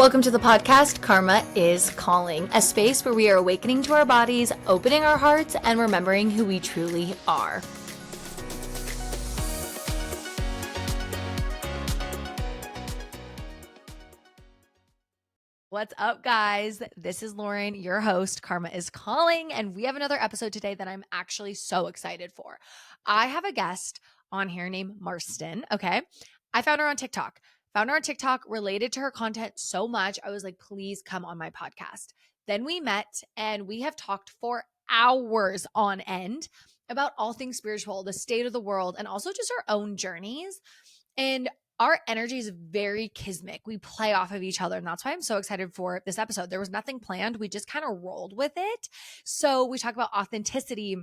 Welcome to the podcast, Karma is Calling, a space where we are awakening to our bodies, opening our hearts, and remembering who we truly are. What's up, guys? This is Lauren, your host, Karma is Calling, and we have another episode today that I'm actually so excited for. I have a guest on here named Marsten, okay? I found her on TikTok. Related to her content so much. I was like, please come on my podcast. Then we met and we have talked for hours on end about all things spiritual, the state of the world, and also just our own journeys. And our energy is very kismic. We play off of each other. And that's why I'm so excited for this episode. There was nothing planned. We just kind of rolled with it. So we talk about authenticity.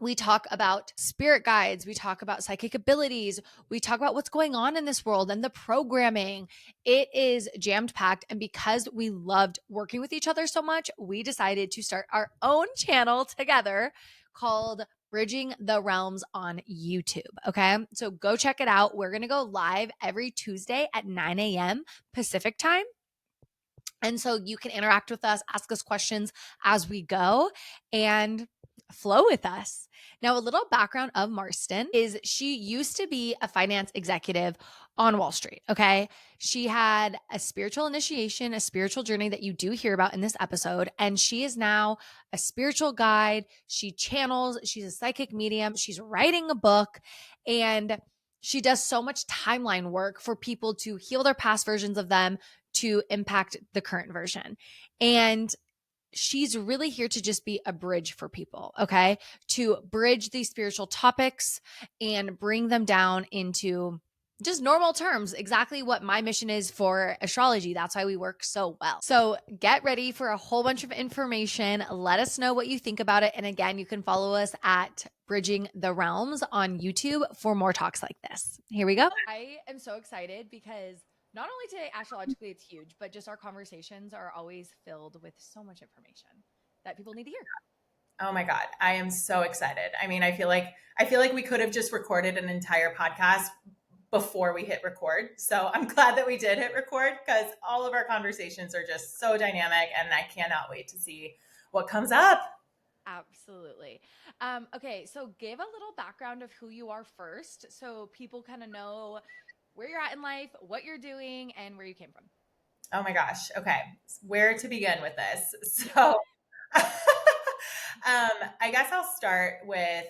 We talk about spirit guides. We talk about psychic abilities. We talk about what's going on in this world and the programming. It is jammed packed. And because we loved working with each other so much, we decided to start our own channel together called Bridging the Realms on YouTube. Okay. So go check it out. We're going to go live every Tuesday at 9 a.m. Pacific time. And so you can interact with us, ask us questions as we go, and flow with us. Now, a little background of Marsten is she used to be a finance executive on Wall Street, okay? She had a spiritual initiation, a spiritual journey that you do hear about in this episode, and she is now a spiritual guide. She channels, she's a psychic medium, she's writing a book, and she does so much timeline work for people to heal their past versions of them to impact the current version. And she's really here to just be a bridge for people, okay? To bridge these spiritual topics and bring them down into just normal terms, exactly what my mission is for astrology. That's why we work so well. So get ready for a whole bunch of information. Let us know what you think about it. And again, you can follow us at Bridging the Realms on YouTube for more talks like this. Here we go. I am so excited because not only today, astrologically, it's huge, but just our conversations are always filled with so much information that people need to hear. Oh my God. I am so excited. I mean, I feel like we could have just recorded an entire podcast before we hit record. So I'm glad that we did hit record because all of our conversations are just so dynamic and I cannot wait to see what comes up. Absolutely. Okay. So give a little background of who you are first so people kind of know where you're at in life, what you're doing, and where you came from. Oh my gosh. Okay. Where to begin with this? So I guess I'll start with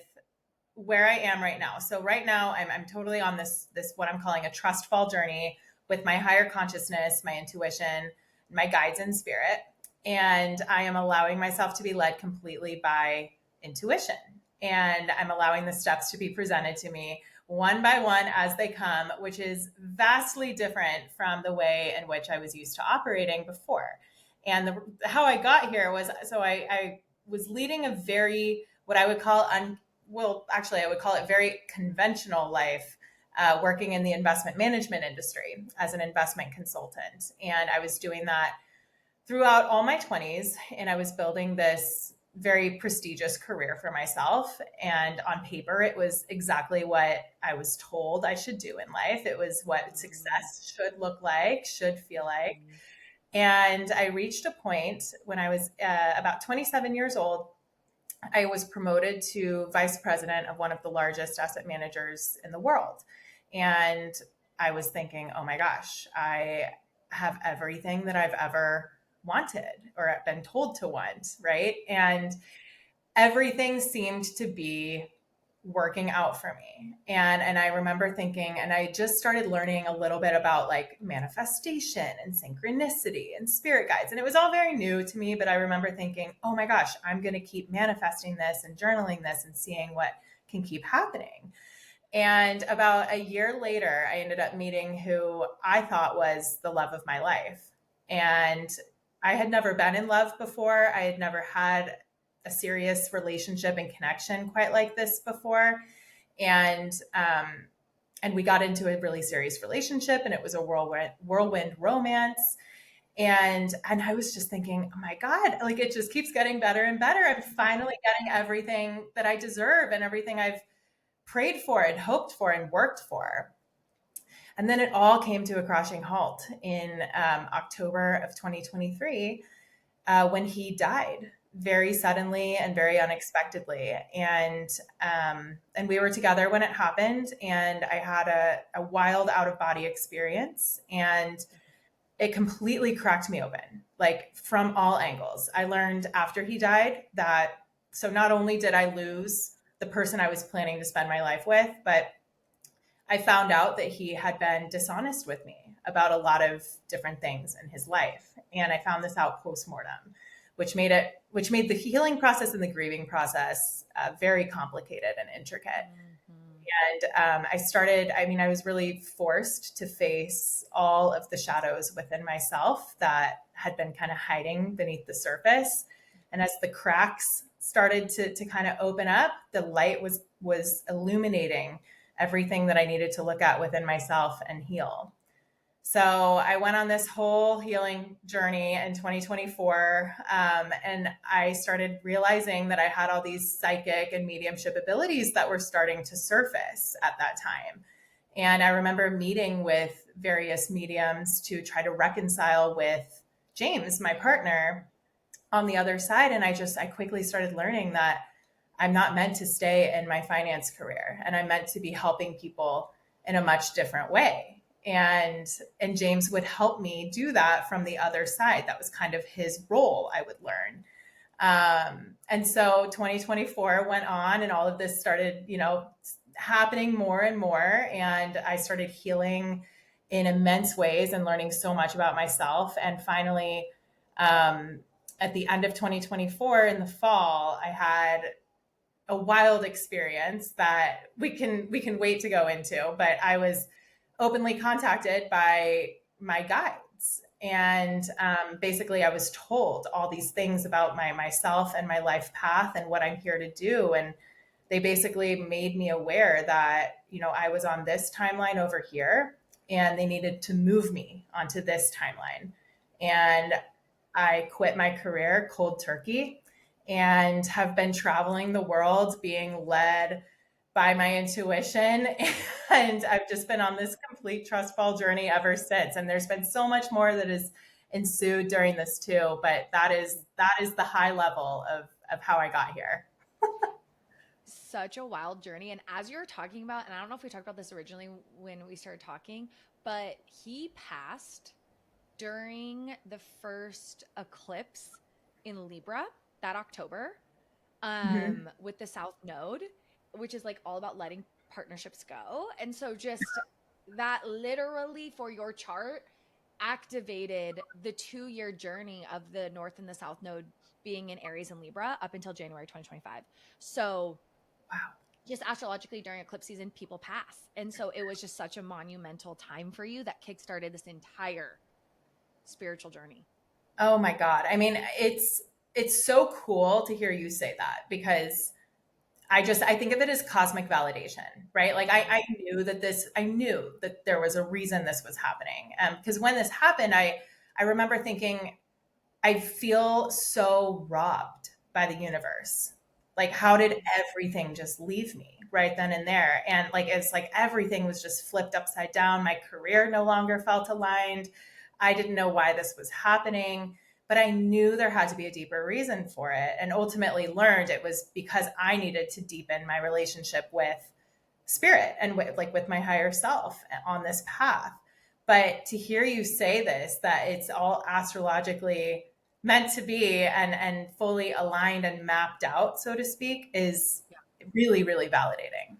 where I am right now. So right now I'm totally on this what I'm calling a trust fall journey with my higher consciousness, my intuition, my guides in spirit. And I am allowing myself to be led completely by intuition. And I'm allowing the steps to be presented to me one by one as they come, which is vastly different from the way in which I was used to operating before. And how I got here was, so I was leading a very, what I would call, I would call it very conventional life, working in the investment management industry as an investment consultant. And I was doing that throughout all my 20s. And I was building this very prestigious career for myself. And on paper, it was exactly what I was told I should do in life. It was what success should look like, should feel like. And I reached a point when I was about 27 years old. I was promoted to vice president of one of the largest asset managers in the world. And I was thinking, oh my gosh, I have everything that I've ever wanted or been told to want, right? And everything seemed to be working out for me. And I remember thinking, and I just started learning a little bit about like manifestation and synchronicity and spirit guides. And it was all very new to me, but I remember thinking, oh my gosh, I'm going to keep manifesting this and journaling this and seeing what can keep happening. And about a year later, I ended up meeting who I thought was the love of my life. And I had never been in love before. I had never had a serious relationship and connection quite like this before. And we got into a really serious relationship and it was a whirlwind romance. And I was just thinking, oh my God, like it just keeps getting better and better. I'm finally getting everything that I deserve and everything I've prayed for and hoped for and worked for. And then it all came to a crashing halt in October of 2023 when he died very suddenly and very unexpectedly. And we were together when it happened, and I had a wild out of body experience, and it completely cracked me open, like from all angles. I learned after he died that so not only did I lose the person I was planning to spend my life with, but I found out that he had been dishonest with me about a lot of different things in his life. And I found this out post-mortem, which made the healing process and the grieving process very complicated and intricate. Mm-hmm. And I was really forced to face all of the shadows within myself that had been kind of hiding beneath the surface. And as the cracks started to kind of open up, the light was illuminating everything that I needed to look at within myself and heal. So I went on this whole healing journey in 2024. And I started realizing that I had all these psychic and mediumship abilities that were starting to surface at that time. And I remember meeting with various mediums to try to reconcile with James, my partner, on the other side. And I quickly started learning that I'm not meant to stay in my finance career, and I'm meant to be helping people in a much different way. And James would help me do that from the other side. That was kind of his role, I would learn. And so 2024 went on, and all of this started, happening more and more. And I started healing in immense ways and learning so much about myself. And finally, at the end of 2024 in the fall, I had a wild experience that we can wait to go into, but I was openly contacted by my guides. And basically I was told all these things about myself and my life path and what I'm here to do. And they basically made me aware that, I was on this timeline over here, and they needed to move me onto this timeline. And I quit my career cold turkey and have been traveling the world being led by my intuition. And I've just been on this complete trust fall journey ever since. And there's been so much more that has ensued during this too. But that is the high level of how I got here. Such a wild journey. And as you were talking about, and I don't know if we talked about this originally when we started talking, but he passed during the first eclipse in Libra that October, Mhm. with the South Node, which is like all about letting partnerships go. And so just that literally for your chart activated the 2-year journey of the North and the South Node being in Aries and Libra up until January 2025. So Wow. just astrologically during eclipse season, people pass. And so it was just such a monumental time for you that kickstarted this entire spiritual journey. Oh my God. I mean, it's so cool to hear you say that, because I think of it as cosmic validation, right? Like Mm-hmm. I knew that there was a reason this was happening. Because when this happened, I remember thinking, I feel so robbed by the universe. Like, how did everything just leave me right then and there? And like, it's like everything was just flipped upside down. My career no longer felt aligned. I didn't know why this was happening, but I knew there had to be a deeper reason for it. And ultimately learned it was because I needed to deepen my relationship with spirit and with my higher self on this path. But to hear you say this, that it's all astrologically meant to be and fully aligned and mapped out, so to speak, is really, really validating.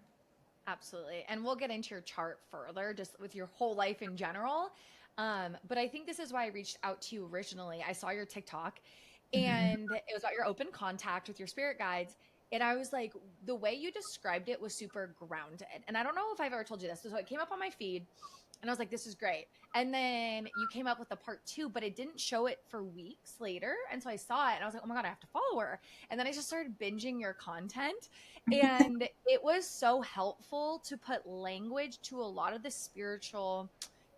Absolutely. And we'll get into your chart further, just with your whole life in general. But I think this is why I reached out to you originally. I saw your TikTok Mhm. and it was about your open contact with your spirit guides. And I was like, the way you described it was super grounded. And I don't know if I've ever told you this. So it came up on my feed and I was like, this is great. And then you came up with the part two, but it didn't show it for weeks later. And so I saw it and I was like, oh my God, I have to follow her. And then I just started binging your content. And it was so helpful to put language to a lot of the spiritual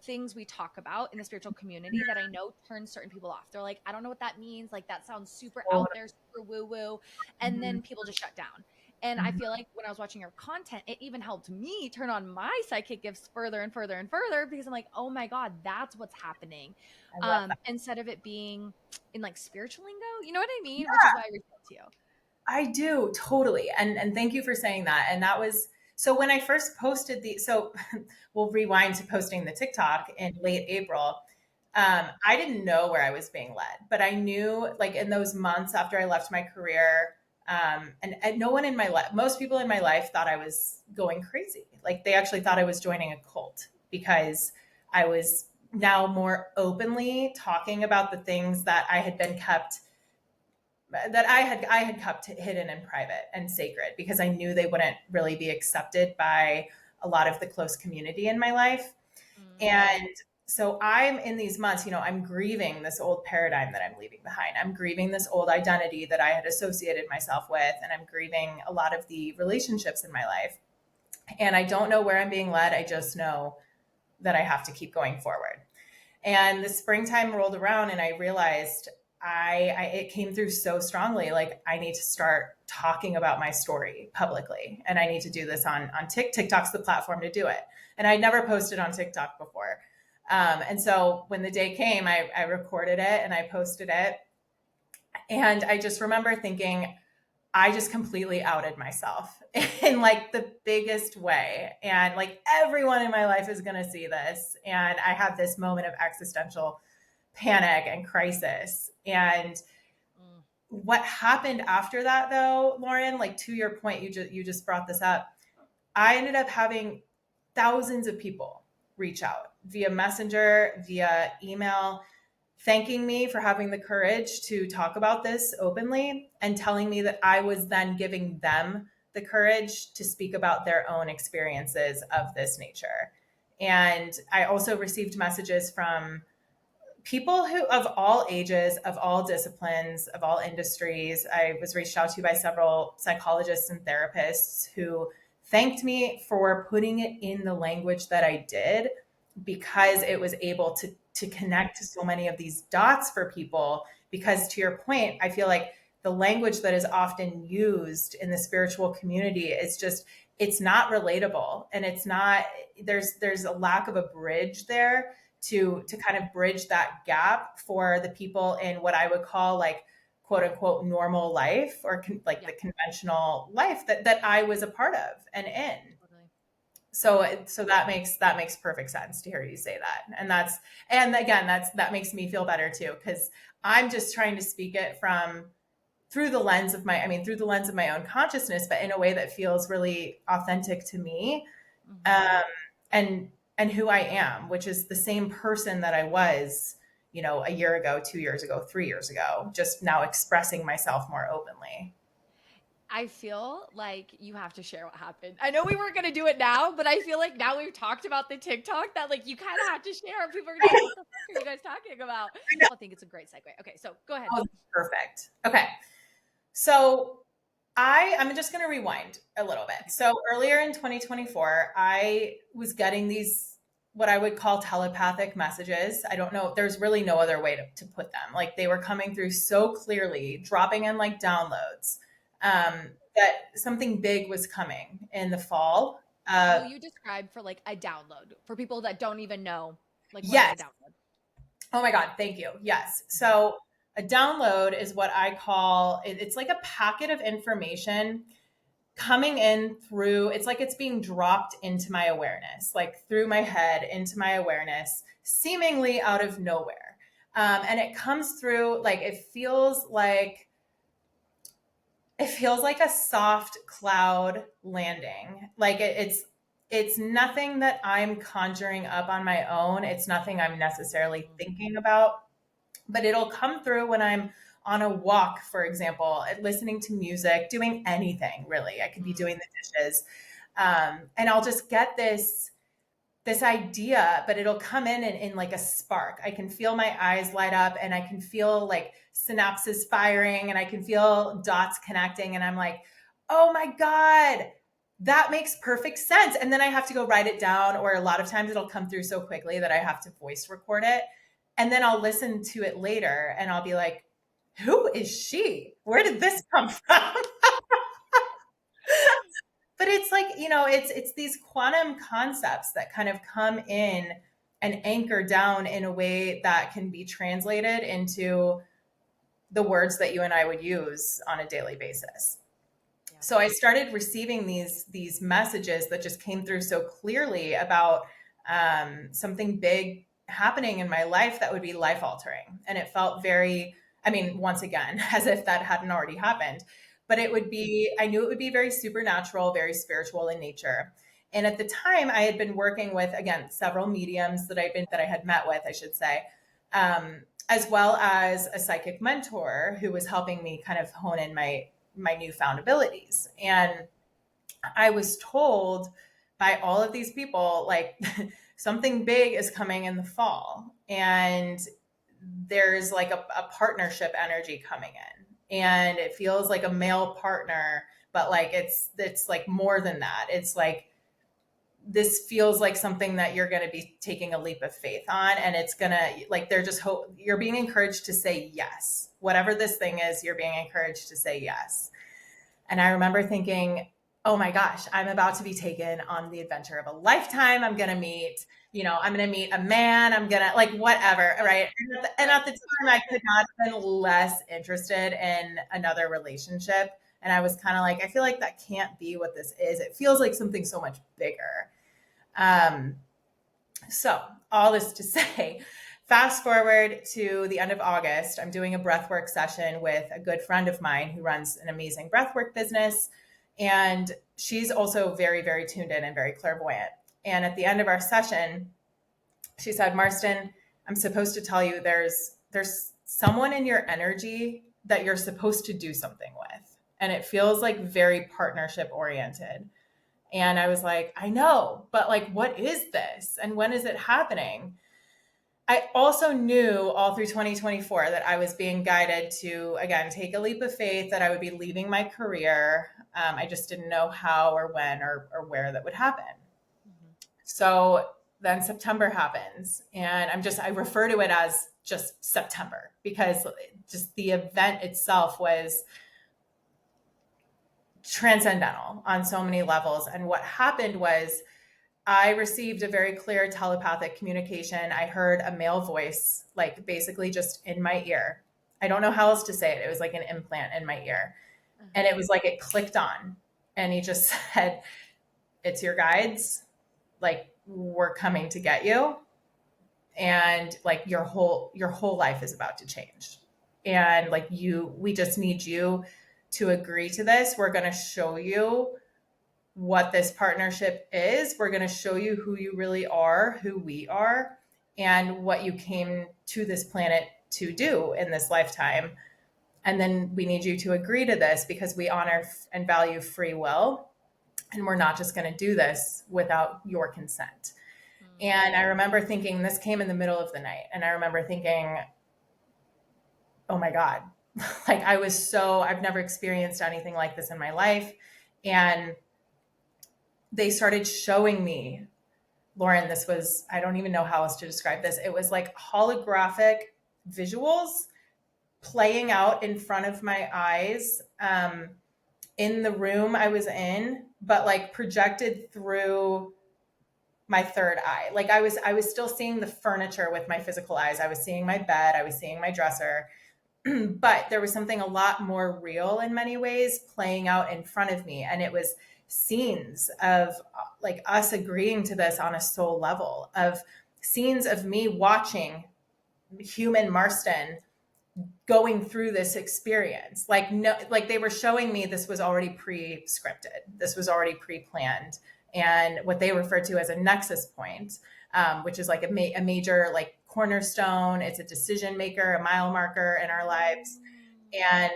things we talk about in the spiritual community that I know turns certain people off. They're like, I don't know what that means. Like, that sounds super out there, super woo woo. And Mhm. then people just shut down. And I feel like when I was watching your content, it even helped me turn on my psychic gifts further and further and further because I'm like, oh my God, that's what's happening. I love that. Instead of it being in like spiritual lingo, you know what I mean? Which is why I reached out to you. I do totally. And thank you for saying that. And that was so when I first posted so we'll rewind to posting the TikTok in late April. I didn't know where I was being led, but I knew like in those months after I left my career, and no one in my life, most people in my life thought I was going crazy. Like they actually thought I was joining a cult because I was now more openly talking about the things that I had kept hidden and private and sacred because I knew they wouldn't really be accepted by a lot of the close community in my life. Mm, And so I'm in these months, I'm grieving this old paradigm that I'm leaving behind. I'm grieving this old identity that I had associated myself with, and I'm grieving a lot of the relationships in my life. And I don't know where I'm being led. I just know that I have to keep going forward. And the springtime rolled around and I realized it came through so strongly. Like I need to start talking about my story publicly, and I need to do this on TikTok's the platform to do it. And I never posted on TikTok before. And so when the day came, I recorded it and I posted it. And I just remember thinking, I just completely outed myself in like the biggest way. And like everyone in my life is going to see this. And I have this moment of existential panic and crisis. And mm, what happened after that though, Lauren, like to your point, you just brought this up. I ended up having thousands of people reach out via messenger, via email, thanking me for having the courage to talk about this openly and telling me that I was then giving them the courage to speak about their own experiences of this nature. And I also received messages from people who of all ages, of all disciplines, of all industries. I was reached out to by several psychologists and therapists who thanked me for putting it in the language that I did because it was able to connect to so many of these dots for people. Because to your point, I feel like the language that is often used in the spiritual community is just it's not relatable, and it's not there's a lack of a bridge there to kind of bridge that gap for the people in what I would call like quote unquote normal life or like yeah, the conventional life that I was a part of and in. totally. So that makes perfect sense to hear you say that. And again, that makes me feel better too, because I'm just trying to speak it from through the lens of through the lens of my own consciousness, but in a way that feels really authentic to me. Mm-hmm. Um, and and who I am, which is the same person that I was, a year ago, 2 years ago, 3 years ago, just now expressing myself more openly. I feel like you have to share what happened. I know we weren't going to do it now, but I feel like now we've talked about the TikTok that like you kind of have to share. People are going to be like, what the fuck are you guys talking about? So I think it's a great segue. Okay, so go ahead. Oh, perfect. Okay. So I'm just going to rewind a little bit. Okay. So earlier in 2024, I was getting these, what I would call telepathic messages. I don't know. There's really no other way to put them. Like they were coming through so clearly, dropping in like downloads, that something big was coming in the fall. Will you describe for like a download for people that don't even know like what is a Yes. download? Oh my God. Thank you. Yes. So a download is what I call it's like a packet of information coming in through, it's like it's being dropped into my awareness, like through my head into my awareness, seemingly out of nowhere. And it comes through like it feels like a soft cloud landing. Like it's nothing that I'm conjuring up on my own. It's nothing I'm necessarily Mm, thinking about, but it'll come through when I'm on a walk, for example, listening to music, doing anything really. I could be mm, doing the dishes, and I'll just get this idea, but it'll come in like a spark. I can feel my eyes light up, and I can feel like synapses firing, and I can feel dots connecting, and I'm like, oh my God, that makes perfect sense. And then I have to go write it down, or a lot of times it'll come through so quickly that I have to voice record it. And then I'll listen to it later and I'll be like, who is she? Where did this come from? but it's like, it's these quantum concepts that kind of come in and anchor down in a way that can be translated into the words that you and I would use on a daily basis. Yeah. So I started receiving these messages that just came through so clearly about something big happening in my life that would be life altering, and it felt very, I mean, once again, as if that hadn't already happened, but it would be, I knew it would be very supernatural, very spiritual in nature. And at the time, I had been working with, again, several mediums that I had met with, I should say, as well as a psychic mentor who was helping me kind of hone in my newfound abilities. And I was told by all of these people, like, something big is coming in the fall, and there's like a partnership energy coming in, and it feels like a male partner, but like it's like more than that. It's like, this feels like something that you're going to be taking a leap of faith on, and it's going to, like, they're just you're being encouraged to say yes, whatever this thing is, you're being encouraged to say yes. And I remember thinking, oh my gosh, I'm about to be taken on the adventure of a lifetime. I'm going to meet, I'm going to meet a man. I'm going to, like, whatever. Right. And at the time, I could not have been less interested in another relationship. And I was kind of like, I feel like that can't be what this is. It feels like something so much bigger. So all this to say, fast forward to the end of August, I'm doing a breathwork session with a good friend of mine who runs an amazing breathwork business. And she's also very, very tuned in and very clairvoyant. And at the end of our session, she said, Marston, I'm supposed to tell you there's someone in your energy that you're supposed to do something with. And it feels like very partnership oriented. And I was like, I know, but like, what is this? And when is it happening? I also knew all through 2024 that I was being guided to, again, take a leap of faith, that I would be leaving my career. I just didn't know how or when or where that would happen. Mm-hmm. So then September happens, and I refer to it as just September, because just the event itself was transcendental on so many levels. And what happened was, I received a very clear telepathic communication. I heard a male voice, like, basically just in my ear. I don't know how else to say it. It was like an implant in my ear. And it was like it clicked on. And he just said, it's your guides. Like, we're coming to get you. And like, your whole life is about to change. And like, we just need you to agree to this. We're going to show you what this partnership is. We're going to show you who you really are, who we are, and what you came to this planet to do in this lifetime. And then we need you to agree to this, because we honor and value free will. And we're not just going to do this without your consent. And I remember thinking, this came in the middle of the night. And I remember thinking, oh my God, like, I've never experienced anything like this in my life. And they started showing me, Lauren, this was, I don't even know how else to describe this. It was like holographic visuals playing out in front of my eyes, in the room I was in, but like projected through my third eye. Like, I was still seeing the furniture with my physical eyes. I was seeing my bed, I was seeing my dresser, but there was something a lot more real in many ways playing out in front of me. And it was scenes of like us agreeing to this on a soul level, of scenes of me watching human Marston going through this experience. Like, no, like, they were showing me this was already pre-scripted. This was already pre-planned. And what they refer to as a nexus point, which is like a major, like, cornerstone. It's a decision maker, a mile marker in our lives. And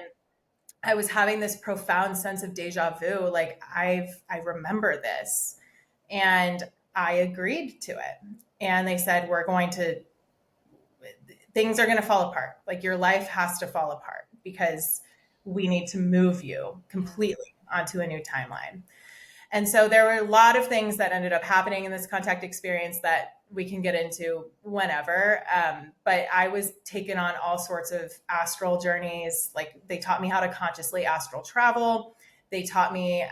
I was having this profound sense of deja vu. Like, I remember this, and I agreed to it. And they said, things are going to fall apart. Like, your life has to fall apart, because we need to move you completely onto a new timeline. And so there were a lot of things that ended up happening in this contact experience that we can get into whenever. But I was taken on all sorts of astral journeys. Like, they taught me how to consciously astral travel. They taught me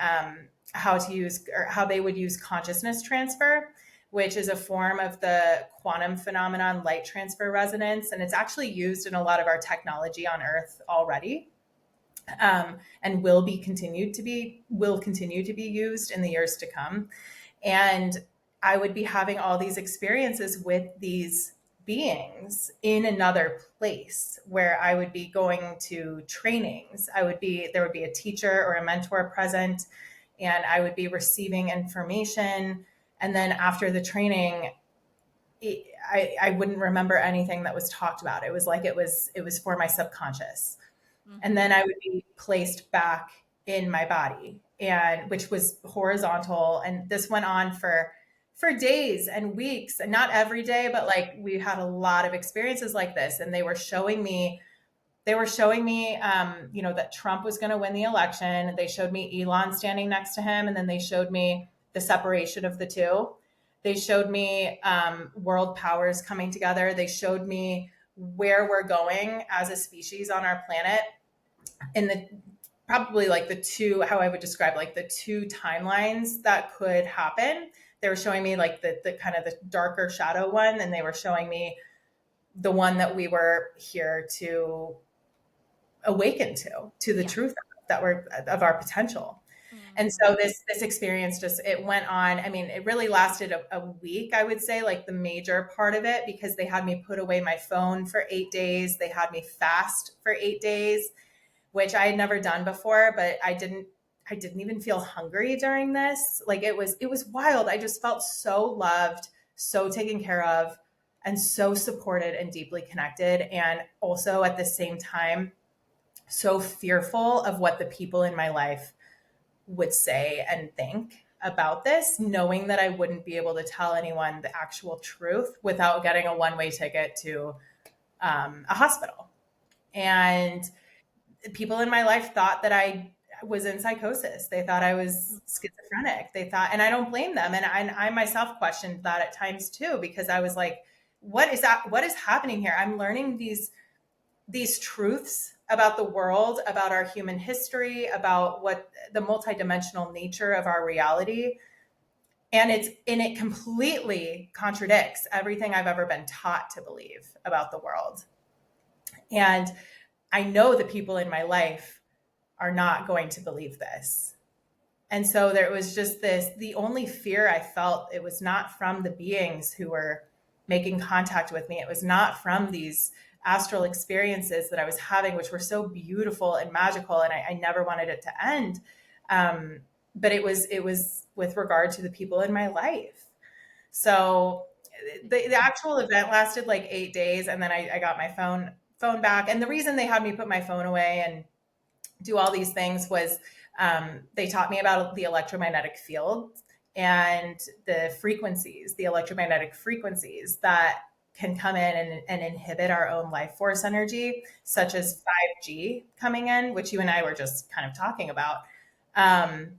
how to use, or how they would use consciousness transfer, which is a form of the quantum phenomenon, light transfer resonance. And it's actually used in a lot of our technology on Earth already. And will continue to be used in the years to come. And I would be having all these experiences with these beings in another place where I would be going to trainings. There would be a teacher or a mentor present, and I would be receiving information. And then after the training, I wouldn't remember anything that was talked about. It was like it was for my subconscious. And then I would be placed back in my body, and which was horizontal. And this went on for days and weeks, and not every day, but like we had a lot of experiences like this. And they were showing me, that Trump was going to win the election. They showed me Elon standing next to him, and then they showed me the separation of the two. They showed me world powers coming together. They showed me where we're going as a species on our planet, and probably like the two, how I would describe like the two timelines that could happen. They were showing me like the kind of the darker shadow one, and they were showing me the one that we were here to awaken to the truth that we're of our potential. And so this experience just, it went on. I mean, it really lasted a week, I would say, like the major part of it, because they had me put away my phone for 8 days. They had me fast for 8 days, which I had never done before, but I didn't even feel hungry during this. Like it was wild. I just felt so loved, so taken care of, and so supported and deeply connected. And also at the same time, so fearful of what the people in my life would say and think about this, knowing that I wouldn't be able to tell anyone the actual truth without getting a one-way ticket to a hospital. And people in my life thought that I was in psychosis. They thought I was schizophrenic. They thought, and I don't blame them. And I myself questioned that at times too, because I was like, what is that? What is happening here? I'm learning these truths about the world, about our human history, about what the multidimensional nature of our reality. And it completely contradicts everything I've ever been taught to believe about the world. And I know the people in my life are not going to believe this. And so there was just the only fear I felt, it was not from the beings who were making contact with me. It was not from these astral experiences that I was having, which were so beautiful and magical. And I never wanted it to end. But it was with regard to the people in my life. So the actual event lasted like 8 days. And then I got my phone back. And the reason they had me put my phone away and do all these things was they taught me about the electromagnetic field and the electromagnetic frequencies that can come in and inhibit our own life force energy, such as 5G coming in, which you and I were just kind of talking about. And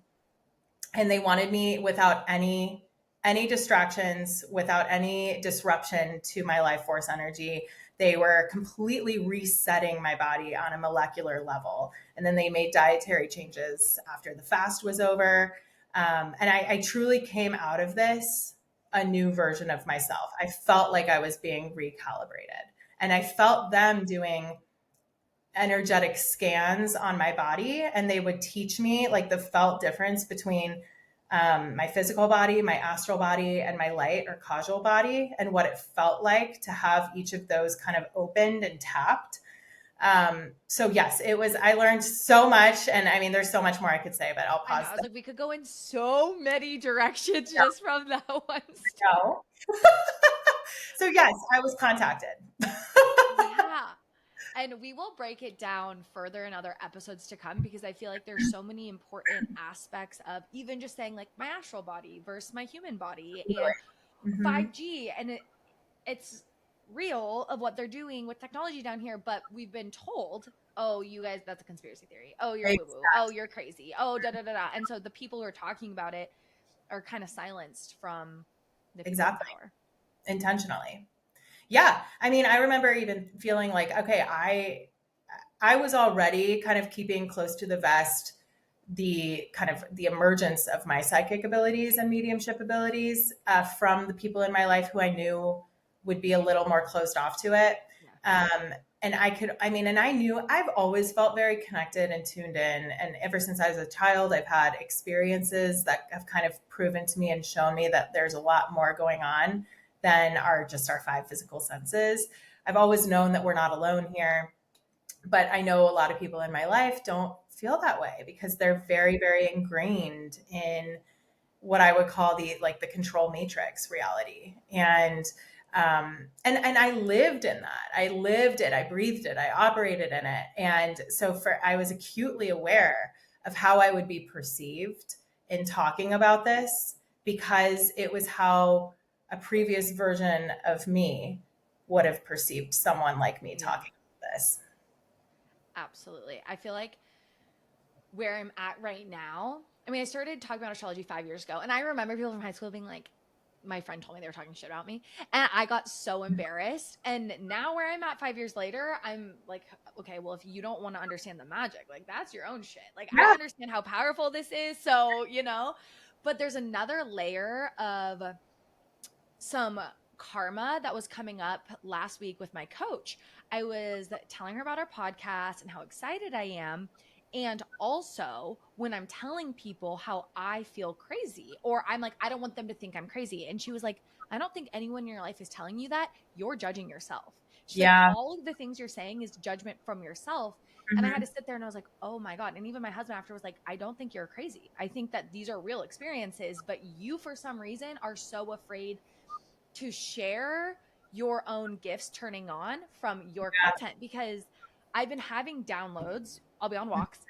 they wanted me without any distractions, without any disruption to my life force energy. They were completely resetting my body on a molecular level. And then they made dietary changes after the fast was over. And I truly came out of this a new version of myself. I felt like I was being recalibrated. And I felt them doing energetic scans on my body, and they would teach me like the felt difference between my physical body, my astral body, and my light or causal body, and what it felt like to have each of those kind of opened and tapped. So yes, I learned so much, and I mean, there's so much more I could say, but I'll pause. I was like, we could go in so many directions just from that one story. So yes, I was contacted. Yeah. And we will break it down further in other episodes to come, because I feel like there's so many important aspects of even just saying like my astral body versus my human body and Mm-hmm. 5G. And it's real of what they're doing with technology down here, but we've been told, oh, you guys, that's a conspiracy theory. Oh, you're woo woo. Oh, you're crazy. Oh, da da da da. And so the people who are talking about it are kind of silenced from the people in power. Intentionally. Yeah. I mean, I remember even feeling like, okay, I was already kind of keeping close to the vest the kind of the emergence of my psychic abilities and mediumship abilities from the people in my life who I knew would be a little more closed off to it. Yeah. And and I knew I've always felt very connected and tuned in. And ever since I was a child, I've had experiences that have kind of proven to me and shown me that there's a lot more going on than our five physical senses. I've always known that we're not alone here, but I know a lot of people in my life don't feel that way because they're very, very ingrained in what I would call the control matrix reality. And I lived in that. I lived it. I breathed it. I operated in it. And so I was acutely aware of how I would be perceived in talking about this because it was how a previous version of me would have perceived someone like me Yeah, talking about this. absolutely. I feel like where I'm at right now, I mean, I started talking about astrology 5 years ago, and I remember people from high school being like, my friend told me they were talking shit about me, and I got so embarrassed. And now, where I'm at 5 years later, I'm like, okay, well, if you don't want to understand the magic, like, that's your own shit. Like, I Yeah. understand how powerful this is. So, but there's another layer of some karma that was coming up last week with my coach. I was telling her about our podcast and how excited I am. And also, when I'm telling people how I feel crazy, or I'm like, I don't want them to think I'm crazy. And she was like, I don't think anyone in your life is telling you that. You're judging yourself. She's like, Yeah. all of the things you're saying is judgment from yourself. And I had Mhm. to sit there and I was like, oh my God. And even my husband after was like, I don't think you're crazy. I think that these are real experiences, but you, for some reason, are so afraid to share your own gifts turning on from your content because I've been having downloads. I'll be on walks.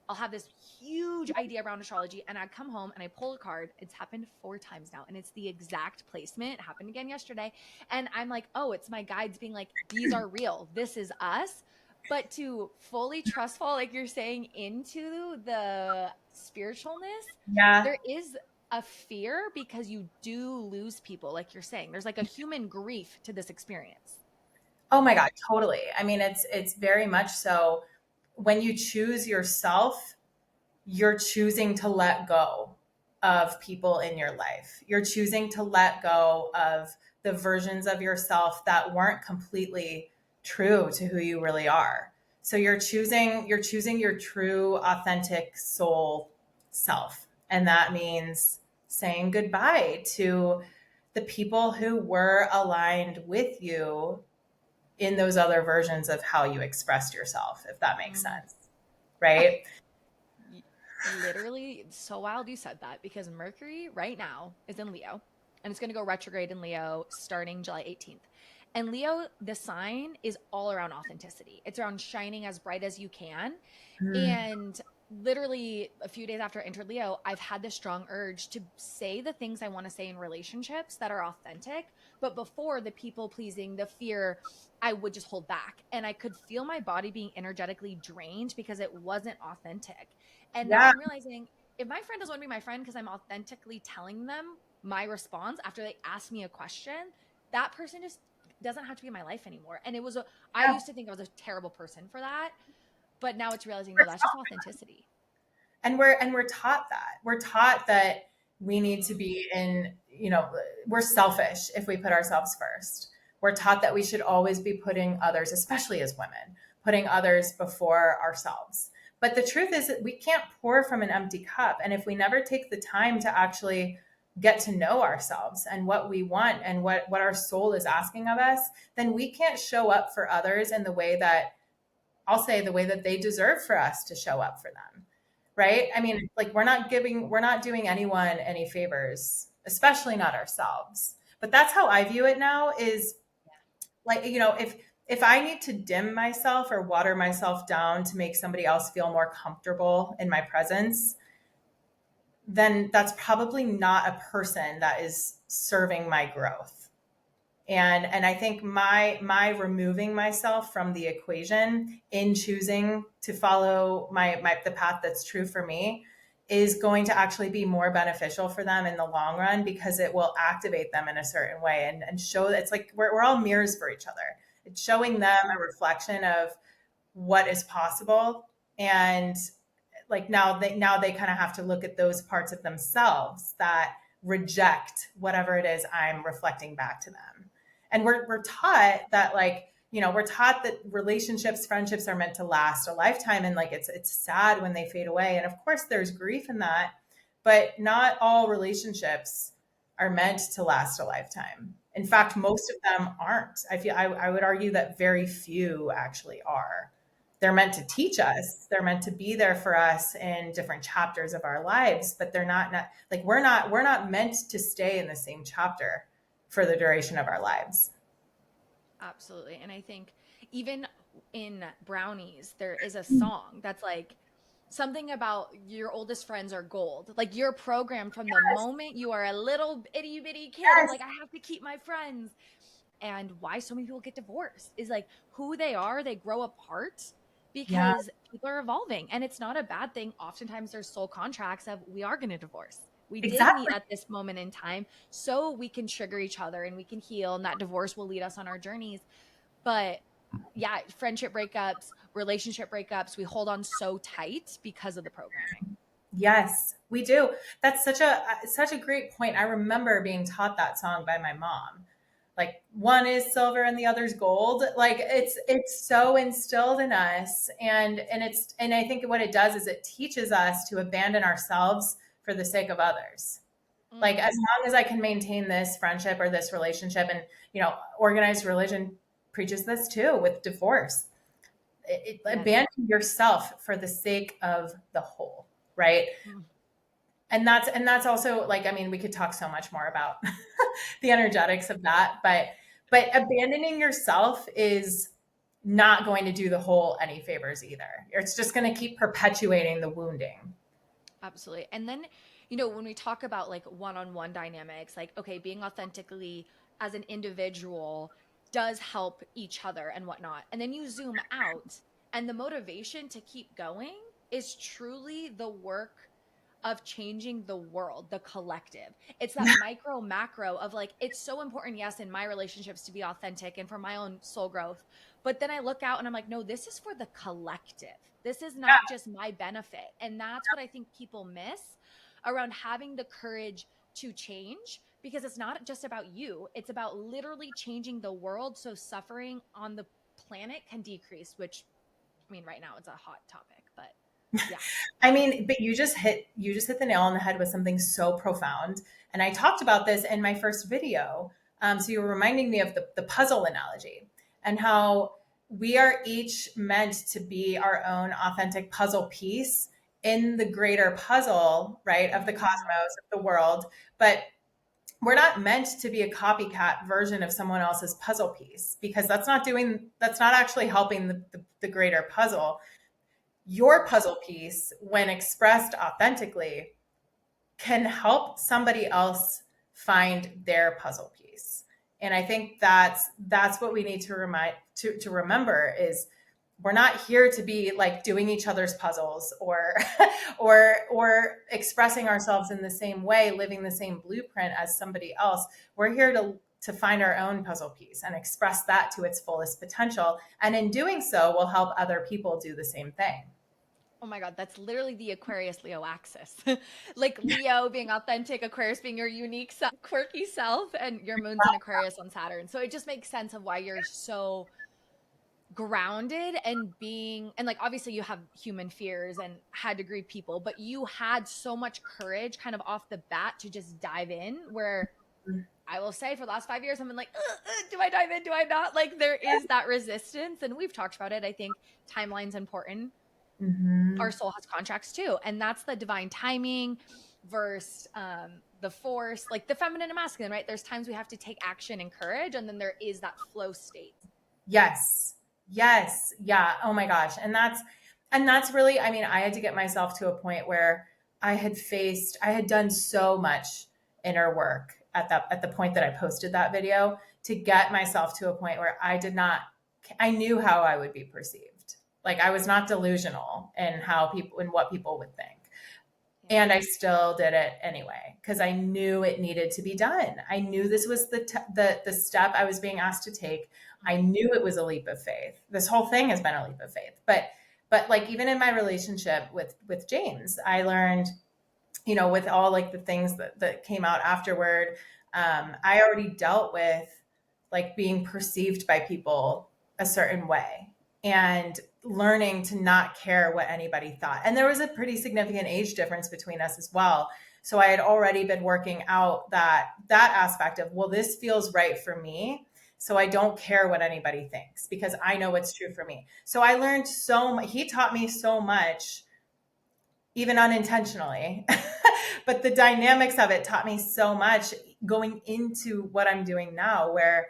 I'll have this huge idea around astrology and I come home and I pull a card. It's happened 4 times now and it's the exact placement. It happened again yesterday. And I'm like, oh, it's my guides being like, these are real. This is us. But to fully trust fall, like you're saying, into the spiritualness, Yeah. there is a fear because you do lose people, like you're saying. There's like a human grief to this experience. Oh my God, totally. I mean, it's very much so. When you choose yourself, you're choosing to let go of people in your life. You're choosing to let go of the versions of yourself that weren't completely true to who you really are. So you're choosing your true authentic soul self. And that means saying goodbye to the people who were aligned with you in those other versions of how you expressed yourself, if that makes Mm. sense. Right? Literally, it's so wild you said that because Mercury right now is in Leo and it's going to go retrograde in Leo starting July 18th. And Leo, the sign is all around authenticity. It's around shining as bright as you can. Mm. And literally a few days after I entered Leo, I've had this strong urge to say the things I want to say in relationships that are authentic. But before, the people pleasing, the fear, I would just hold back. And I could feel my body being energetically drained because it wasn't authentic. And now Yeah. I'm realizing if my friend doesn't want to be my friend because I'm authentically telling them my response after they ask me a question, that person just doesn't have to be in my life anymore. And I Yeah. used to think I was a terrible person for that, but now it's realizing, no, that's just authenticity. And we're taught that. We're taught that we need to Mm. be we're selfish if we put ourselves first. We're taught that we should always be putting others, especially as women, putting others before ourselves. But the truth is that we can't pour from an empty cup. And if we never take the time to actually get to know ourselves and what we want and what our soul is asking of us, then we can't show up for others in the way that I'll say the way that they deserve for us to show up for them. Right? I mean, like we're not doing anyone any favors, especially not ourselves. But that's how I view it now is like, if I need to dim myself or water myself down to make somebody else feel more comfortable in my presence, then that's probably not a person that is serving my growth. And I think my removing myself from the equation in choosing to follow the path that's true for me is going to actually be more beneficial for them in the long run because it will activate them in a certain way and show that it's like we're all mirrors for each other. It's showing them a reflection of what is possible. And like now they kind of have to look at those parts of themselves that reject whatever it is I'm reflecting back to them. And we're taught that, like, we're taught that relationships, friendships are meant to last a lifetime. And like, it's sad when they fade away. And of course there's grief in that, but not all relationships are meant to last a lifetime. In fact, most of them aren't. I would argue that very few actually are. They're meant to teach us. They're meant to be there for us in different chapters of our lives, but they're not like, we're not meant to stay in the same chapter for the duration of our lives. Absolutely. And I think even in Brownies, there is a song that's like something about your oldest friends are gold. Like you're programmed from the Yes, moment you are a little itty bitty kid of yes, like, I have to keep my friends. And why so many people get divorced is like who they are, they grow apart yeah, because people are evolving. And it's not a bad thing. Oftentimes there's soul contracts of we are going to divorce. We did meet exactly. at this moment in time so we can trigger each other and we can heal, and that divorce will lead us on our journeys. But yeah, friendship breakups, relationship breakups, we hold on so tight because of the programming. Yes, we do. That's such a great point. I remember being taught that song by my mom. Like, one is silver and the other's gold. Like, it's so instilled in us, and I think what it does is it teaches us to abandon ourselves for the sake of others. Like, as Mm, long as I can maintain this friendship or this relationship, and organized religion preaches this too with divorce. yes. Abandon yourself for the sake of the whole, right? Mm, And that's also, like, I mean, we could talk so much more about the energetics of that, but abandoning yourself is not going to do the whole any favors either. It's just going to keep perpetuating the wounding. absolutely. And then, when we talk about like one-on-one dynamics, like, okay, being authentically as an individual does help each other and whatnot. And then you zoom out, and the motivation to keep going is truly the work of changing the world, the collective. It's that micro macro of like, it's so important, yes, in my relationships to be authentic and for my own soul growth. But then I look out and I'm like, no, this is for the collective. This is not just my benefit. And that's what I think people miss around having the courage to change, because it's not just about you, it's about literally changing the world so suffering on the planet can decrease, which, I mean, right now it's a hot topic, but yeah. I mean, but you just hit the nail on the head with something so profound. And I talked about this in my first video. So you were reminding me of the puzzle analogy, and how we are each meant to be our own authentic puzzle piece in the greater puzzle, right, of the cosmos, Mm, of the world. But we're not meant to be a copycat version of someone else's puzzle piece, because that's not actually helping the greater puzzle. Your puzzle piece, when expressed authentically, can help somebody else find their puzzle piece. And I think that's what we need to remember is we're not here to be like doing each other's puzzles, or or expressing ourselves in the same way, living the same blueprint as somebody else. We're here to find our own puzzle piece and express that to its fullest potential, and in doing so we'll help other people do the same thing. oh my God, that's literally the Aquarius Leo axis. Like Leo being authentic, Aquarius being your unique, quirky self, and your moon's in Aquarius on Saturn. So it just makes sense of why you're so grounded and being, and like obviously you have human fears and had to grieve people, but you had so much courage kind of off the bat to just dive in. Where I will say for the last 5 years, I've been like, do I dive in? Do I not? Like there is that resistance. And we've talked about it. I think timeline's important. Our Mm-hmm. soul has contracts too. And that's the divine timing versus the force, like the feminine and masculine, right? There's times we have to take action and courage. And then there is that flow state. Yes. Yes. Yeah. Oh my gosh. And that's really, I mean, I had to get myself to a point where I had done so much inner work at the point that I posted that video, to get myself to a point where I knew how I would be perceived. Like, I was not delusional in what people would think. Yeah. And I still did it anyway, because I knew it needed to be done. I knew this was the step I was being asked to take. I knew it was a leap of faith. This whole thing has been a leap of faith, But like even in my relationship with James, I learned, you know, with all like the things that came out afterward, I already dealt with like being perceived by people a certain way and learning to not care what anybody thought. And there was a pretty significant age difference between us as well. So I had already been working out that aspect of, well, this feels right for me. So I don't care what anybody thinks because I know what's true for me. So I learned so much. He taught me so much, even unintentionally. But the dynamics of it taught me so much going into what I'm doing now, where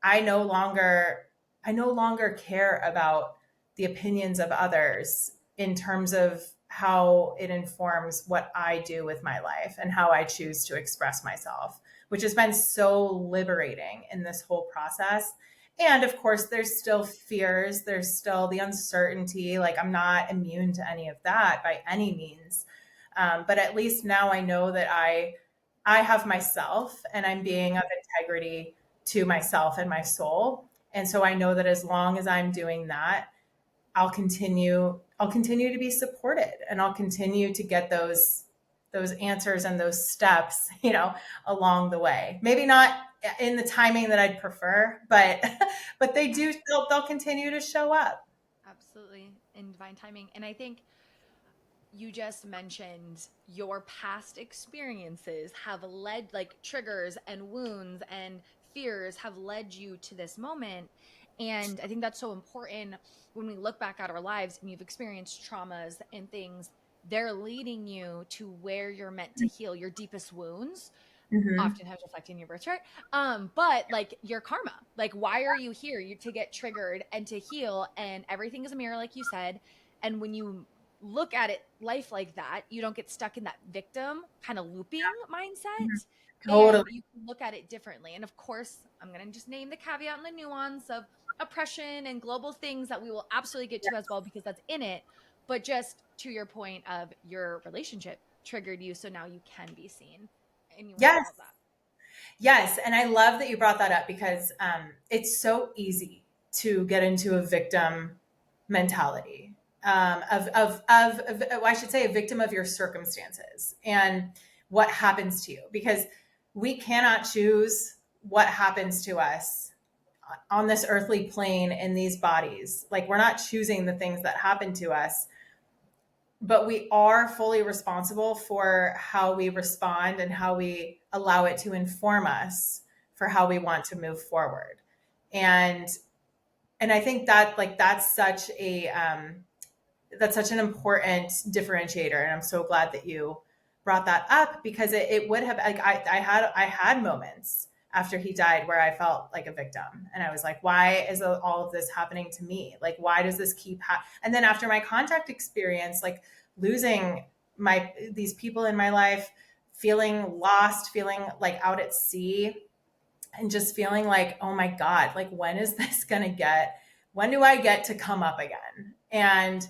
I no longer I no longer care about the opinions of others in terms of how it informs what I do with my life and how I choose to express myself, which has been so liberating in this whole process. And of course, there's still fears, there's still the uncertainty. Like, I'm not immune to any of that by any means. But at least now I know that I have myself and I'm being of integrity to myself and my soul. And so I know that as long as I'm doing that, I'll continue to be supported, and I'll continue to get those answers and those steps, you know, along the way. Maybe not in the timing that I'd prefer, but but they'll continue to show up. Absolutely. In divine timing. And I think you just mentioned your past experiences have led, like triggers and wounds and fears have led you to this moment. And I think that's so important when we look back at our lives and you've experienced traumas and things, they're leading you to where you're meant to heal your deepest wounds, Mm-hmm. oftentimes reflecting your birth chart. But like your karma, like why are you here? You to get triggered and to heal, and everything is a mirror, like you said. And when you look at it life like that, you don't get stuck in that victim kind of looping Mm-hmm. mindset, Totally. and you can look at it differently. And of course, I'm gonna just name the caveat and the nuance of oppression and global things that we will absolutely get to as well because that's in it. But just to your point of your relationship triggered you, so now you can be seen and you want to Yes. heal that. Yes, and I love that you brought that up because it's so easy to get into a victim mentality, I should say, a victim of your circumstances and what happens to you, because we cannot choose what happens to us on this earthly plane in these bodies. Like, we're not choosing the things that happen to us, but we are fully responsible for how we respond and how we allow it to inform us for how we want to move forward. And I think that, like, that's such an important differentiator, and I'm so glad that you brought that up, because it would have, like, I had moments after he died where I felt like a victim, and I was like, why is all of this happening to me? Like, why does this and then after my contact experience, like losing my these people in my life, feeling lost, feeling like out at sea, and just feeling like, oh my god, like, when do I get to come up again? And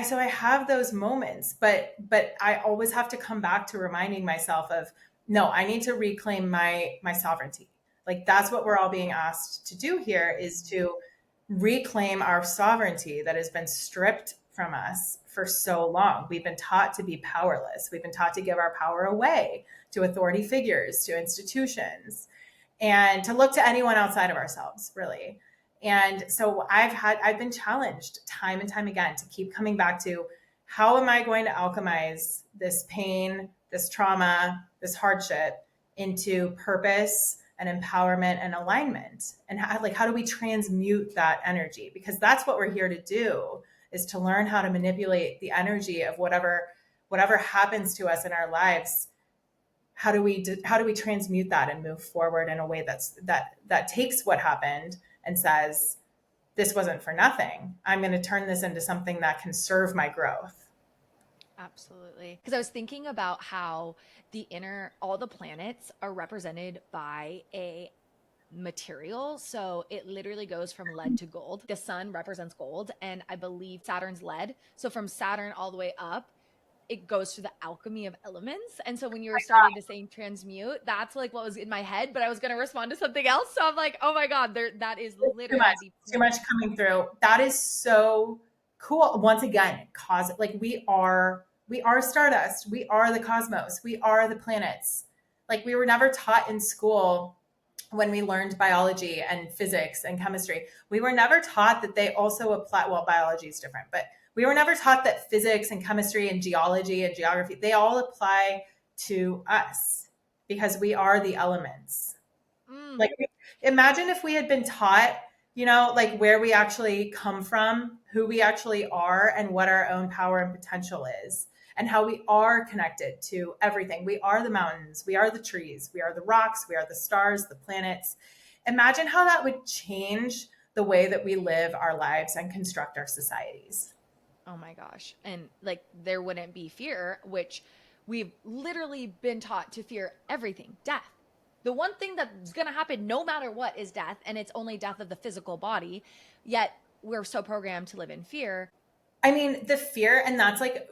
so I have those moments, but I always have to come back to reminding myself of, no, I need to reclaim my sovereignty. Like, that's what we're all being asked to do here, is to reclaim our sovereignty that has been stripped from us for so long. We've been taught to be powerless. We've been taught to give our power away to authority figures, to institutions, and to look to anyone outside of ourselves, really. And so I've been challenged time and time again to keep coming back to, how am I going to alchemize this pain, this trauma, this hardship into purpose and empowerment and alignment? And how do we transmute that energy? Because that's what we're here to do, is to learn how to manipulate the energy of whatever happens to us in our lives. How do we transmute that and move forward in a way that takes what happened and says, this wasn't for nothing. I'm going to turn this into something that can serve my growth. Absolutely. Because I was thinking about how all the planets are represented by a material. So it literally goes from lead to gold. The sun represents gold, and I believe Saturn's lead. So from Saturn all the way up, it goes through the alchemy of elements. And so when you were starting to say transmute, that's like what was in my head, but I was going to respond to something else. So I'm like, oh my God, that is Too much, literally the too point. much coming through. That is so cool. Once again, like we are stardust. We are the cosmos. We are the planets. Like we were never taught in school when we learned biology and physics and chemistry. We were never taught that they also apply. Well, biology is different, but we were never taught that physics and chemistry and geology and geography, they all apply to us because we are the elements. Mm. Like, imagine if we had been taught, like where we actually come from, who we actually are, and what our own power and potential is, and how we are connected to everything. We are the mountains, we are the trees, we are the rocks, we are the stars, the planets. Imagine how that would change the way that we live our lives and construct our societies. Oh my gosh. And like there wouldn't be fear, which we've literally been taught to fear everything, death. The one thing that's going to happen no matter what is death, and it's only death of the physical body. Yet we're so programmed to live in fear. I mean, the fear, and that's like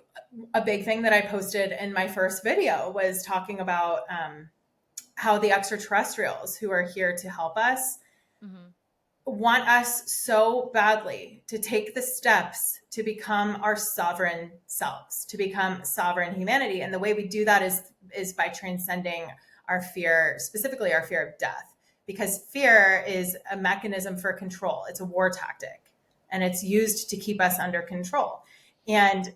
a big thing that I posted in my first video was talking about how the extraterrestrials who are here to help us Mm-hmm. want us so badly to take the steps to become our sovereign selves, to become sovereign humanity. And the way we do that is by transcending our fear, specifically our fear of death, because fear is a mechanism for control. It's a war tactic, and it's used to keep us under control. And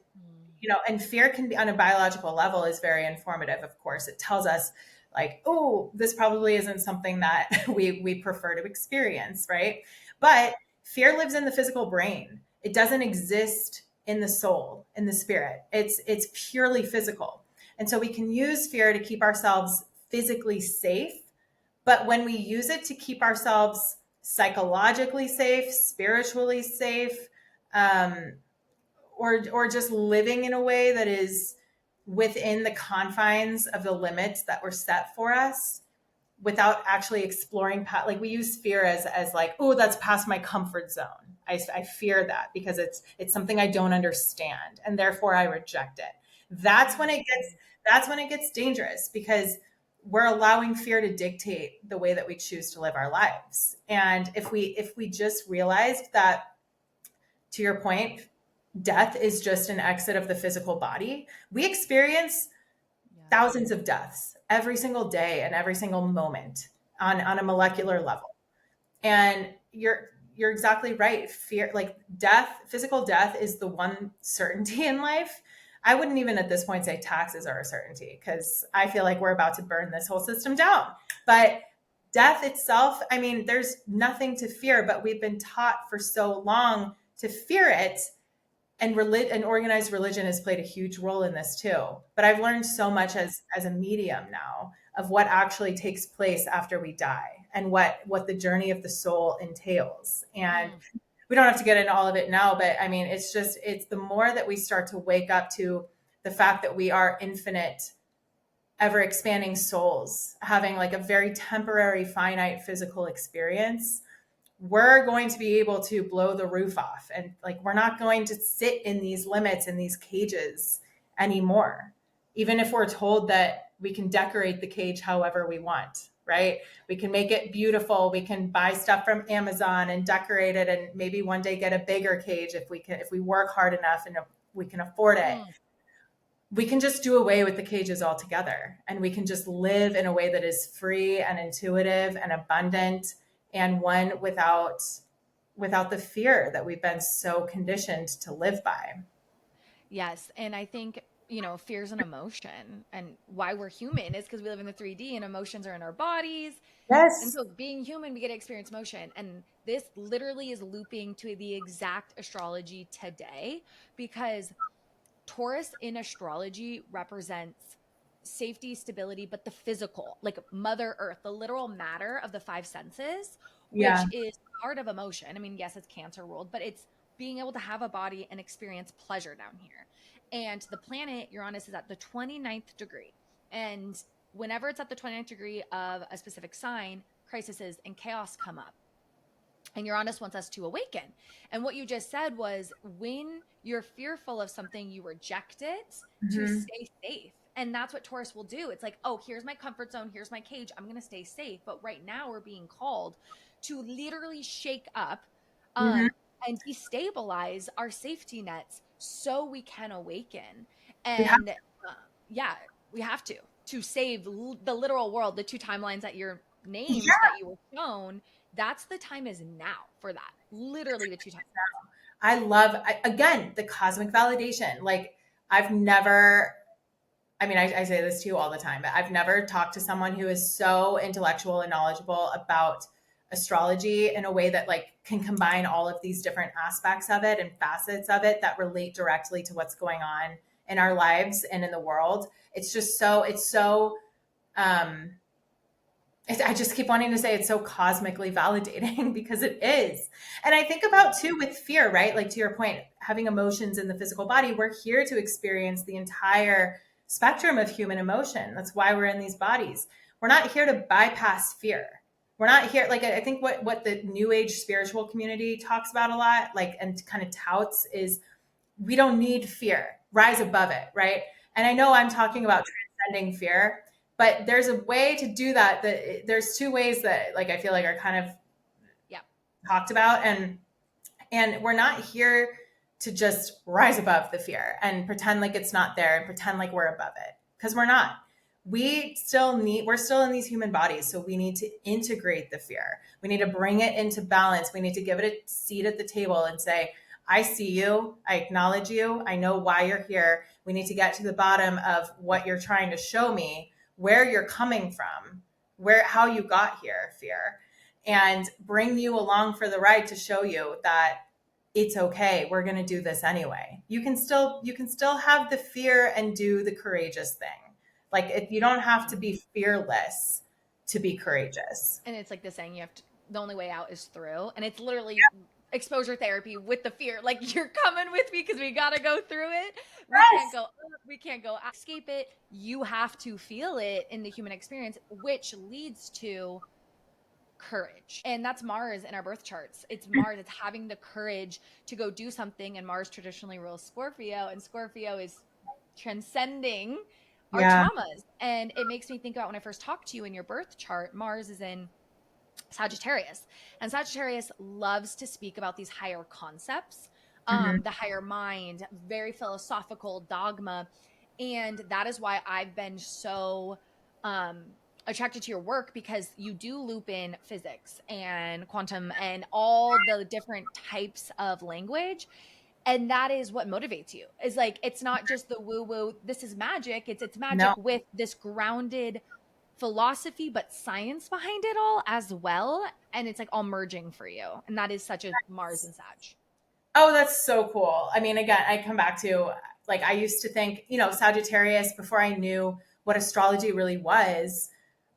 and fear can be on a biological level is very informative. Of course, it tells us like, oh, this probably isn't something that we prefer to experience, right? But fear lives in the physical brain. It doesn't exist in the soul, in the spirit. It's purely physical. And so we can use fear to keep ourselves physically safe, but when we use it to keep ourselves psychologically safe, spiritually safe, um, or just living in a way that is within the confines of the limits that were set for us without actually exploring like we use fear as like, oh, that's past my comfort zone. I fear that because it's something I don't understand and therefore I reject it. that's when it gets that's when it gets dangerous because we're allowing fear to dictate the way that we choose to live our lives. And if we just realized that, to your point, death is just an exit of the physical body. We experience Yeah. thousands of deaths every single day and every single moment on a molecular level. And you're exactly right. Fear, like death, physical death is the one certainty in life. I wouldn't even at this point say taxes are a certainty because I feel like we're about to burn this whole system down. But death itself, I mean, there's nothing to fear, but we've been taught for so long to fear it. And organized religion has played a huge role in this too. But I've learned so much as a medium now of what actually takes place after we die and what the journey of the soul entails. And Mm. we don't have to get into all of it now, but I mean, it's the more that we start to wake up to the fact that we are infinite, ever expanding souls having like a very temporary, finite physical experience, we're going to be able to blow the roof off. And like, we're not going to sit in these limits, in these cages anymore. Even if we're told that we can decorate the cage however we want, right? We can make it beautiful. We can buy stuff from Amazon and decorate it. And maybe one day get a bigger cage if we work hard enough and if we can afford it. Mm. We can just do away with the cages altogether and we can just live in a way that is free and intuitive and abundant and one without the fear that we've been so conditioned to live by. Yes. And I think, fear is an emotion. And why we're human is because we live in the 3D and emotions are in our bodies. And Yes. so, being human, we get to experience motion. And this literally is looping to the exact astrology today because Taurus in astrology represents safety, stability, but the physical, like Mother Earth, the literal matter of the five senses, Yeah. which is part of emotion. I mean, yes, it's Cancer world, but it's being able to have a body and experience pleasure down here. And the planet Uranus is at the 29th degree. And whenever it's at the 29th degree of a specific sign, crises and chaos come up. And Uranus wants us to awaken. And what you just said was when you're fearful of something, you reject it to Hmm. stay safe. And that's what Taurus will do. It's like, oh, here's my comfort zone, here's my cage, I'm going to stay safe. But right now, we're being called to literally shake up Hmm. um, and destabilize our safety nets so we can awaken. We have, And yeah, we have to save the literal world, the two timelines that you're named yeah, that you were shown. That's the time is now for that. Literally the two timelines. again, the cosmic validation. Like, I've never, I mean, I say this to you all the time, but I've never talked to someone who is so intellectual and knowledgeable about astrology in a way that like can combine all of these different aspects of it and facets of it that relate directly to what's going on in our lives and in the world. It's just so, um, I just keep wanting to say it's so cosmically validating because it is. And I think about too with fear, right? Like to your point, having emotions in the physical body, we're here to experience the entire spectrum of human emotion. That's why we're in these bodies. We're not here to bypass fear. We're not here, like I think what the new age spiritual community talks about a lot, like and kind of touts is we don't need fear. Rise above it, right? And I know I'm talking about transcending fear, but there's a way to do that. That there's two ways that like I feel like are kind of Yeah. talked about, and we're not here to just rise above the fear and pretend like it's not there and pretend like we're above it because we're not. We're still in these human bodies, so we need to integrate the fear. We need to bring it into balance. We need to give it a seat at the table and say, I see you, I acknowledge you, I know why you're here. We need to get to the bottom of what you're trying to show me, where you're coming from, how you got here, fear, and bring you along for the ride to show you that it's okay. We're going to do this anyway. You can still have the fear and do the courageous thing. Like if you don't have to be fearless to be courageous. And it's like the saying, you have to, the only way out is through. And it's literally exposure therapy with the fear. Like you're coming with me because we got to go through it. Yes. We can't go escape it. You have to feel it in the human experience, which leads to courage. And that's Mars in our birth charts. It's Mars. It's having the courage to go do something. And Mars traditionally rules Scorpio, and Scorpio is transcending our Yeah. traumas. And it makes me think about when I first talked to you in your birth chart, Mars is in Sagittarius. And Sagittarius loves to speak about these higher concepts, Mm-hmm. the higher mind, very philosophical dogma. And that is why I've been so um, attracted to your work, because you do loop in physics and quantum and all the different types of language. And that is what motivates you, is like it's not just the woo woo, this is magic. It's No. magic with this grounded philosophy but science behind it all as well, and it's like all merging for you, and that is such a Mars and Sag. Oh, that's so cool. I mean, again, I come back to like I used to think, Sagittarius before I knew what astrology really was.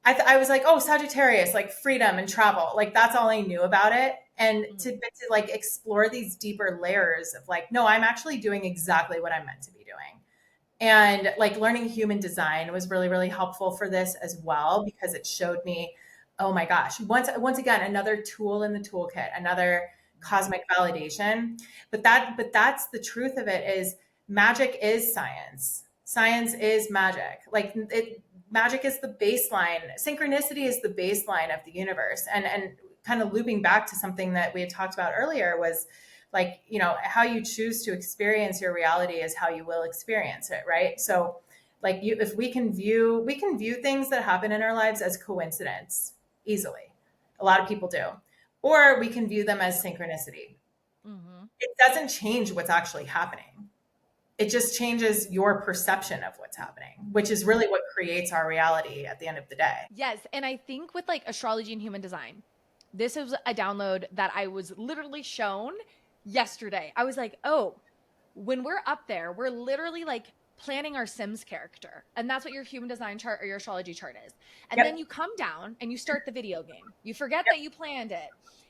I was like, oh, Sagittarius, like freedom and travel. Like that's all I knew about it. And Mhm. to like explore these deeper layers of like, no, I'm actually doing exactly what I'm meant to be doing. And like learning human design was really, really helpful for this as well because it showed me, oh my gosh, once again, another tool in the toolkit, another cosmic validation. But that's the truth of it is magic is science. Science is magic. Like magic is the baseline. Synchronicity is the baseline of the universe. And kind of looping back to something that we had talked about earlier was like how you choose to experience your reality is how you will experience it, right? So like if we can view things that happen in our lives as coincidence easily. A lot of people do. Or we can view them as synchronicity. Mhm. It doesn't change what's actually happening. It just changes your perception of what's happening, which is really what creates our reality at the end of the day. Yes, and I think with like astrology and human design, this is a download that I was literally shown yesterday. I was like, oh, when we're up there, we're literally like planning our Sims character. And that's what your human design chart or your astrology chart is. And then Yep. you come down and you start the video game. You forget Yep. that you planned it.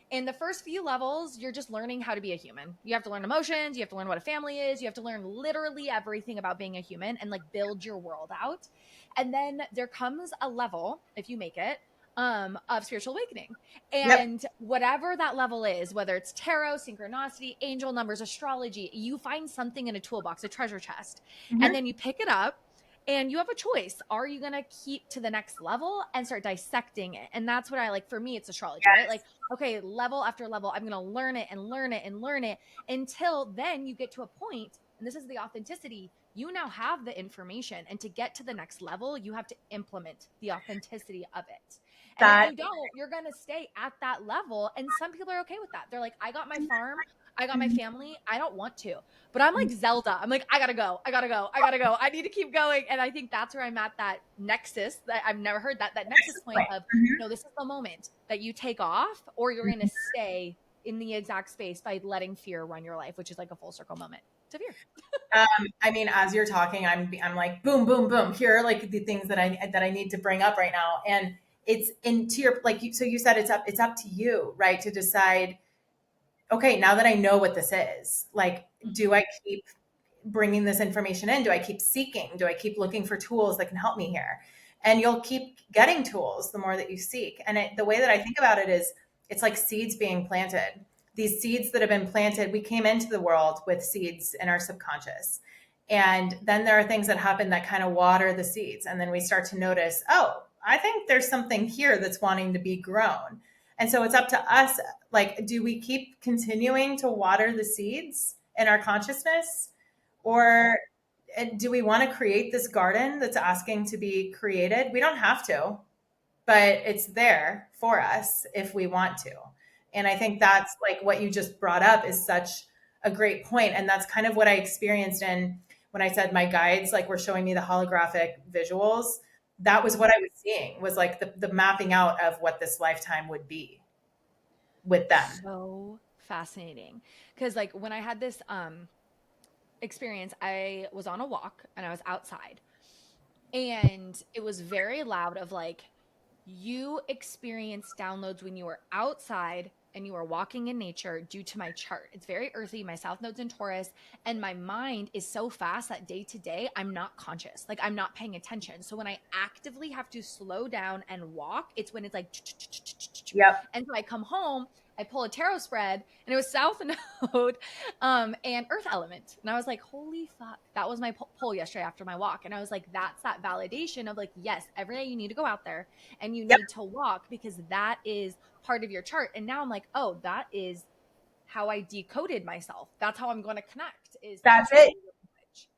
In the first few levels, you're just learning how to be a human. You have to learn emotions, you have to learn what a family is, you have to learn literally everything about being a human and like build your world out. And then there comes a level, if you make it, of spiritual awakening. Yep. And whatever that level is, whether it's tarot, synchronicity, angel numbers, astrology, you find something in a toolbox, a treasure chest, and Mhm. then you pick it up And you have a choice. Are you going to keep to the next level and start dissecting it? And that's what I like. For me, it's astrology, right? Like, Yes. okay, level after level, I'm going to learn it and learn it and learn it until then you get to a point, and this is the authenticity. You now have the information. And to get to the next level, you have to implement the authenticity of it. And if That you don't, you're going to stay at that level. And some people are okay with that. They're like, I got my farm, I got my family. I don't want to. But I'm like Zelda. I'm like, I gotta go. I gotta go. I gotta go. I need to keep going. And I think that's where I'm at, that nexus that I've never heard, that nexus point of, no, this is the moment that you take off, or you're going to stay in the exact space by letting fear run your life, which is like a full circle moment to fear. I mean, as you're talking, I'm like, boom, boom, boom. Here are like the things that I need to bring up right now. And it's into your, like, so you said it's up to you, right? To decide, okay, now that I know what this is, like, do I keep bringing this information in? Do I keep seeking? Do I keep looking for tools that can help me here? And you'll keep getting tools the more that you seek. And the way that I think about it is, it's like seeds being planted. These seeds that have been planted, we came into the world with seeds in our subconscious. And then there are things that happen that kind of water the seeds. And then we start to notice, oh, I think there's something here that's wanting to be grown. And so it's up to us. Like, do we keep continuing to water the seeds in our consciousness? Or do we want to create this garden that's asking to be created? We don't have to, but it's there for us if we want to. And I think that's like what you just brought up is such a great point. And that's kind of what I experienced in when I said my guides like were showing me the holographic visuals. That was what I was seeing, was like the mapping out of what this lifetime would be with them. So fascinating. Because like when I had this experience, I was on a walk and I was outside, and it was very loud of like, you experience downloads when you were outside and you are walking in nature due to my chart. It's very earthy. My south node's in Taurus, and my mind is so fast that day to day, I'm not conscious. Like, I'm not paying attention. So when I actively have to slow down and walk, it's when it's like, Yep. and so I come home, I pull a tarot spread, and it was south node and earth element. And I was like, holy fuck. That was my pull yesterday after my walk. And I was like, that's that validation of like, yes, every day you need to go out there and you Yep. need to walk, because that is part of your chart. And now I'm like, oh, that is how I decoded myself. That's how I'm going to connect, is That's through it. language.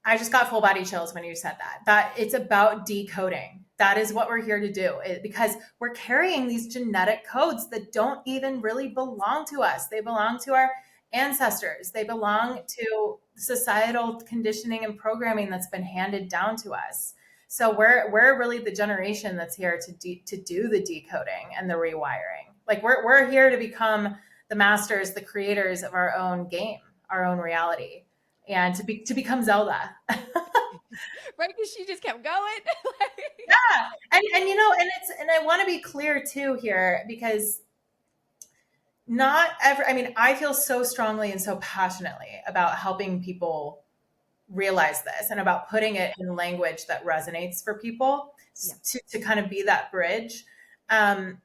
I just got full body chills when you said that. That it's about decoding. That is what we're here to do, because we're carrying these genetic codes that don't even really belong to us. They belong to our ancestors. They belong to societal conditioning and programming that's been handed down to us. So we're really the generation that's here to do the decoding and the rewiring. Like we're here to become the masters, the creators of our own game, our own reality, and to become Zelda. Right? Because she just kept going. Yeah. And you know, and I want to be clear too here, because not ever, I mean, I feel so strongly and so passionately about helping people realize this and about putting it in language that resonates for people, Yeah. to kind of be that bridge. Um,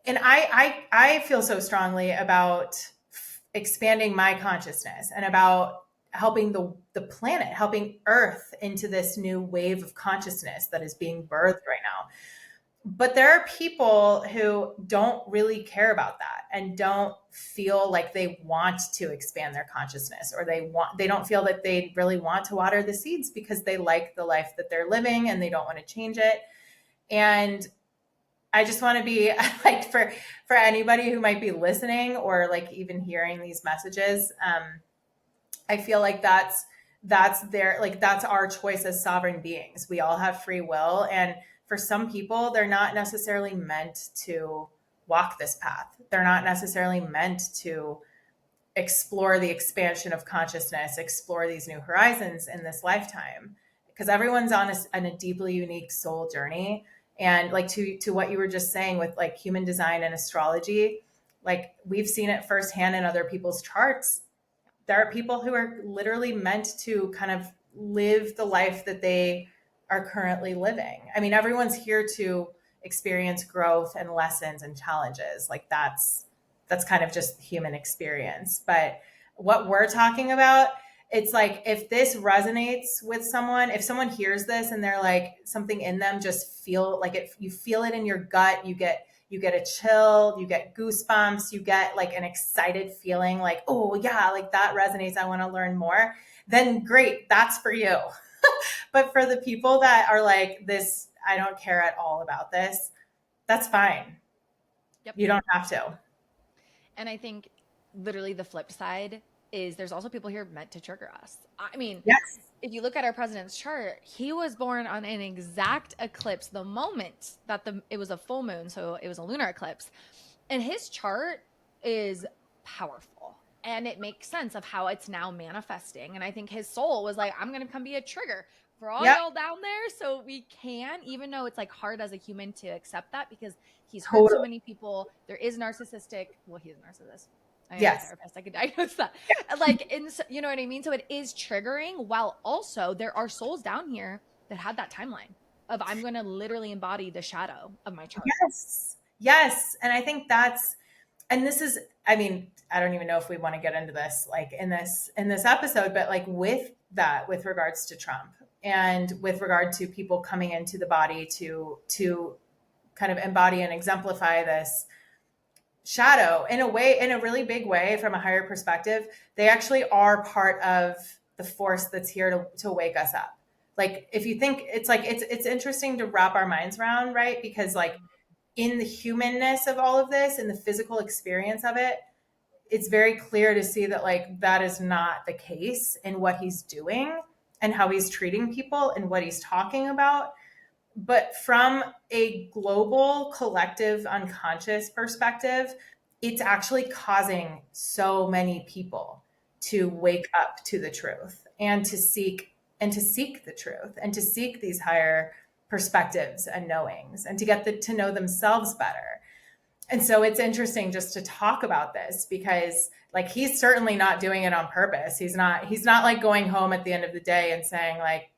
and I feel so strongly about expanding my consciousness and about helping the planet, helping Earth into this new wave of consciousness that is being birthed right now. But there are people who don't really care about that and don't feel like they want to expand their consciousness, or they don't feel that they really want to water the seeds because they like the life that they're living and they don't want to change it. And I just want to be like, for anybody who might be listening or like even hearing these messages, I feel like that's our choice as sovereign beings. We all have free will, and for some people, they're not necessarily meant to walk this path. They're not necessarily meant to explore the expansion of consciousness, explore these new horizons in this lifetime, because everyone's on a deeply unique soul journey. And like to what you were just saying with like human design and astrology, like we've seen it firsthand in other people's charts. There are people who are literally meant to kind of live the life that they are currently living. I mean, everyone's here to experience growth and lessons and challenges. Like that's kind of just human experience. But what we're talking about it's like, if this resonates with someone, if someone hears this and they're like, something in them just feel like it, you feel it in your gut, you get a chill, you get goosebumps, you get like an excited feeling like, oh yeah, like that resonates, I want to learn more, then great, that's for you. But for the people that are like, this, I don't care at all about this, that's fine. Yep. You don't have to. And I think literally the flip side is there's also people here meant to trigger us. I mean, Yes. if you look at our president's chart, he was born on an exact eclipse, the moment that it was a full moon, so it was a lunar eclipse. And his chart is powerful. And it makes sense of how it's now manifesting. And I think his soul was like, I'm going to come be a trigger for all Yep. y'all down there. So we can, even though it's like hard as a human to accept that because he's hurt so Totally. many people. There is narcissistic, well, he's a narcissist. I am a Yes. therapist. I could diagnose that. Yeah. Like, you know what I mean? So it is triggering, while also there are souls down here that had that timeline of I'm going to literally embody the shadow of my chart. Yes. Yes. And I think that's, and this is, I mean, I don't even know if we want to get into this like in this episode, but like with that, with regards to Trump and with regard to people coming into the body to kind of embody and exemplify this shadow in a way, in a really big way, from a higher perspective, they actually are part of the force that's here to wake us up. Like, if you think, it's like, it's interesting to wrap our minds around, right? Because like, in the humanness of all of this, in the physical experience of it, it's very clear to see that like that is not the case in what he's doing and how he's treating people and what he's talking about. But from a global collective unconscious perspective, it's actually causing so many people to wake up to the truth and to seek the truth and to seek these higher perspectives and knowings and to get to know themselves better. And so it's interesting just to talk about this because like he's certainly not doing it on purpose. He's not like going home at the end of the day and saying like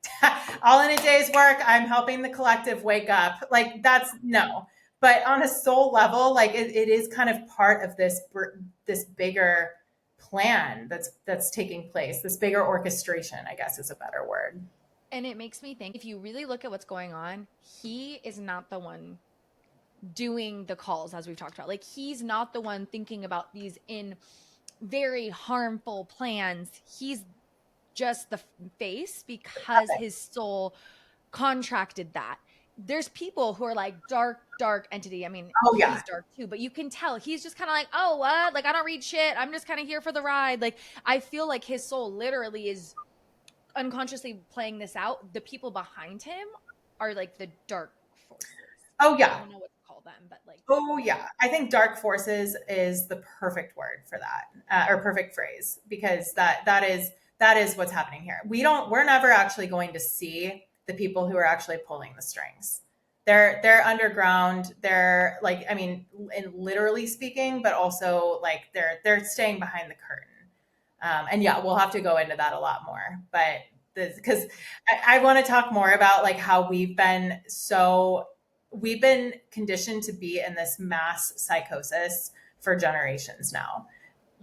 all in a day's work, I'm helping the collective wake up. Like that's no. But on a soul level, like it is kind of part of this bigger plan that's taking place, this bigger orchestration, I guess is a better word. And it makes me think if you really look at what's going on, he is not the one doing the calls as we've talked about. Like he's not the one thinking about these in very harmful plans. He's just the face because his soul contracted that. There's people who are like dark entity. I mean, Oh yeah. he's dark too, but you can tell he's just kind of like, oh, what? Like, I don't read shit. I'm just kind of here for the ride. Like, I feel like his soul literally is unconsciously playing this out. The people behind him are like the dark forces. Oh I yeah. don't know what to call them, but like, Oh yeah, I think dark forces is the perfect word for that, or perfect phrase, because that is what's happening here. We're never actually going to see the people who are actually pulling the strings. They're underground. They're like, I mean, in literally speaking, but also like they're staying behind the curtain. And yeah, we'll have to go into that a lot more, but because I want to talk more about like how we've been conditioned to be in this mass psychosis for generations now,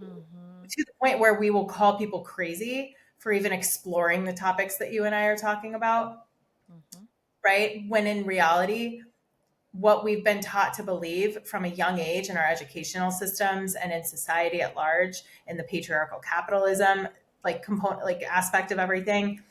mm-hmm. to the point where we will call people crazy for even exploring the topics that you and I are talking about, Mm-hmm. right? When in reality, what we've been taught to believe from a young age in our educational systems and in society at large, in the patriarchal capitalism, like component, like aspect of everything,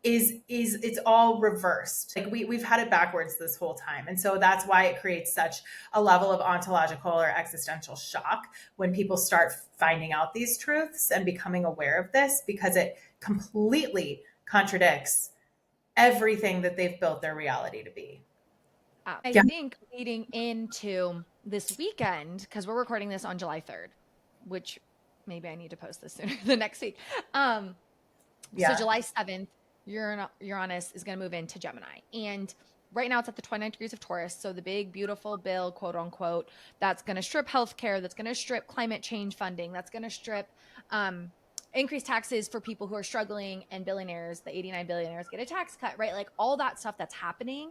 is it's all reversed. Like we've had it backwards this whole time. And so that's why it creates such a level of ontological or existential shock when people start finding out these truths and becoming aware of this, because it completely contradicts everything that they've built their reality to be. I Yeah. think leading into this weekend, because we're recording this on July 3rd, which maybe I need to post this sooner the next week. So Yeah. July 7th, Uranus is going to move into Gemini. And right now it's at the 29 degrees of Taurus. So the big, beautiful bill, quote unquote, that's going to strip healthcare, that's going to strip climate change funding, that's going to strip increased taxes for people who are struggling, and billionaires, the 89 billionaires, get a tax cut, right? Like all that stuff that's happening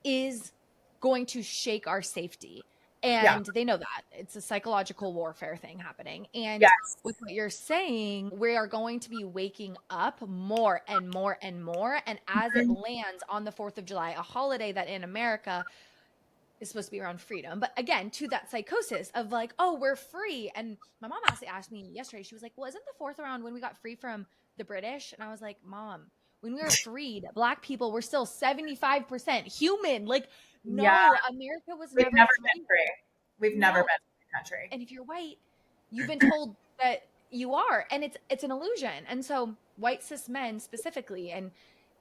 is going to shake our safety. Yeah. And they know that it's a psychological warfare thing happening. And with Yes. what you're saying, we are going to be waking up more and more and more. And as it Mhm. lands on the 4th of July, a holiday that in America is supposed to be around freedom. But again, to that psychosis of like, oh, we're free. And my mom actually asked me yesterday, she was like, well, isn't the 4th around when we got free from the British? And I was like, Mom, when we were freed, Black people were still 75% human. Like, Yeah. no, America was We've never never been free. free. We've never been No. a free country. And if you're white, you've been told that you are. And it's an illusion. And so white cis men specifically, and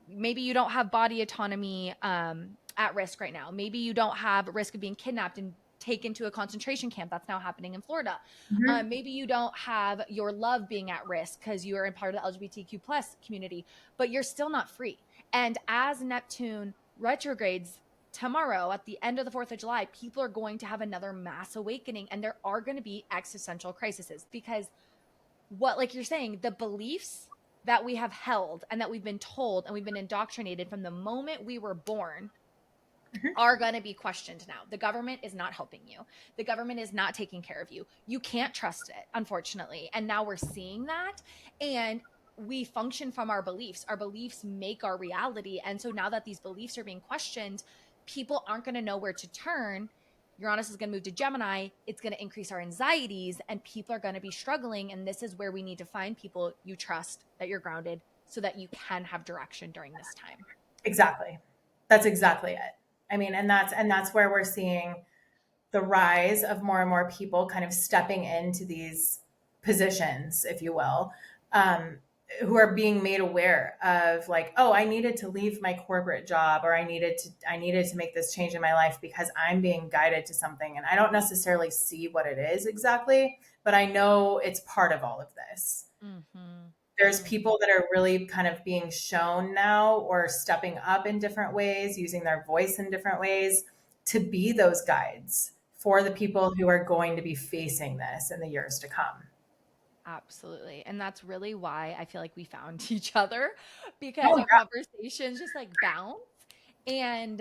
maybe you don't have body autonomy at risk right now. Maybe you don't have a risk of being kidnapped and taken to a concentration camp that's now happening in Florida. Mhm. Maybe you don't have your love being at risk because you are in part of the LGBTQ plus community, but you're still not free. And as Neptune retrogrades tomorrow at the end of the 4th of July, people are going to have another mass awakening, and there are going to be existential crises because what, like you're saying, the beliefs that we have held and that we've been told and we've been indoctrinated from the moment we were born Mhm. are going to be questioned now. The government is not helping you. The government is not taking care of you. You can't trust it, unfortunately. And now we're seeing that. And we function from our beliefs. Our beliefs make our reality. And so now that these beliefs are being questioned, people aren't going to know where to turn. Uranus is going to move to Gemini. It's going to increase our anxieties, and people are going to be struggling. And this is where we need to find people you trust, that you're grounded, so that you can have direction during this time. Exactly. That's exactly it. I mean, and that's where we're seeing the rise of more and more people kind of stepping into these positions, if you will, um, who are being made aware of like, oh, I needed to leave my corporate job, or I needed to make this change in my life because I'm being guided to something, and I don't necessarily see what it is exactly, but I know it's part of all of this. Mm-hmm. There's Mm-hmm. people that are really kind of being shown now, or stepping up in different ways, using their voice in different ways to be those guides for the people who are going to be facing this in the years to come. Absolutely. And that's really why I feel like we found each other, because Oh, our conversations just like bounce. And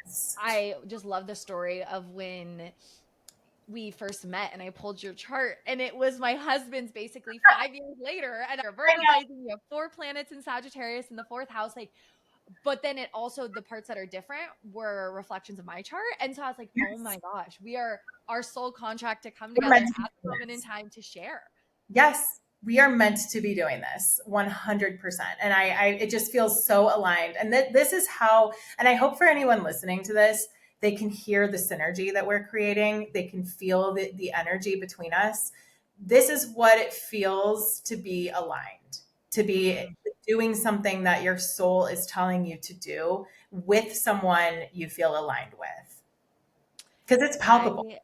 yes. I just love the story of when we first met and I pulled your chart, and it was my husband's basically 5 years later. And you're I Virgo know. rising, you have 4 planets in Sagittarius in the fourth house. Like, but then it also, the parts that are different were reflections of my chart. And so I was like, oh Yes. my gosh, we are our soul contract to come We're meant together to be at the doing moment in this. time to share. Yes, we are meant to be doing this 100%. And it just feels so aligned. And this is how, and I hope for anyone listening to this, they can hear the synergy that we're creating. They can feel the energy between us. This is what it feels to be aligned, to be Mm. doing something that your soul is telling you to do with someone you feel aligned with. Because it's palpable. I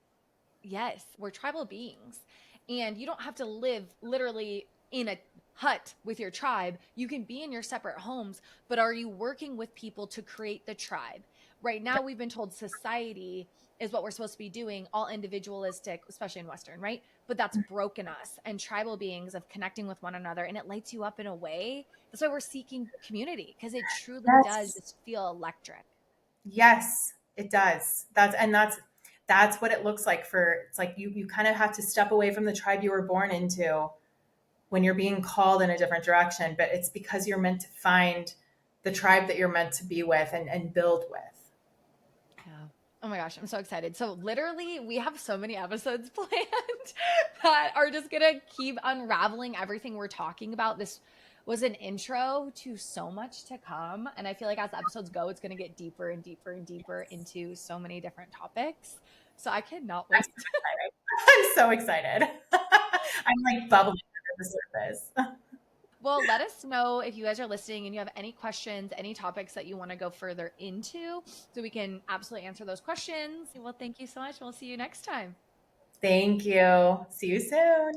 Yes, we're tribal beings. And you don't have to live literally in a hut with your tribe. You can be in your separate homes, but are you working with people to create the tribe? Right now, we've been told society is what we're supposed to be doing, all individualistic, especially in Western, right? But that's broken us, and tribal beings of connecting with one another. And it lights you up in a way. That's why we're seeking community, because it truly does Yes. just feel electric. Yes, it does. That's what it looks like. For it's like you kind of have to step away from the tribe you were born into when you're being called in a different direction, but it's because you're meant to find the tribe that you're meant to be with and build with. Yeah. Oh my gosh, I'm so excited. So literally, we have so many episodes planned that are just going to keep unraveling everything we're talking about. This was an intro to so much to come, and I feel like as the episodes go, it's going to get deeper and deeper and deeper into so many different topics. So I cannot I'm wait. so excited. I'm so excited. I'm like bubbling under the surface. Well, let us know if you guys are listening and you have any questions, any topics that you want to go further into, so we can absolutely answer those questions. Well, thank you so much. We'll see you next time. Thank you. See you soon.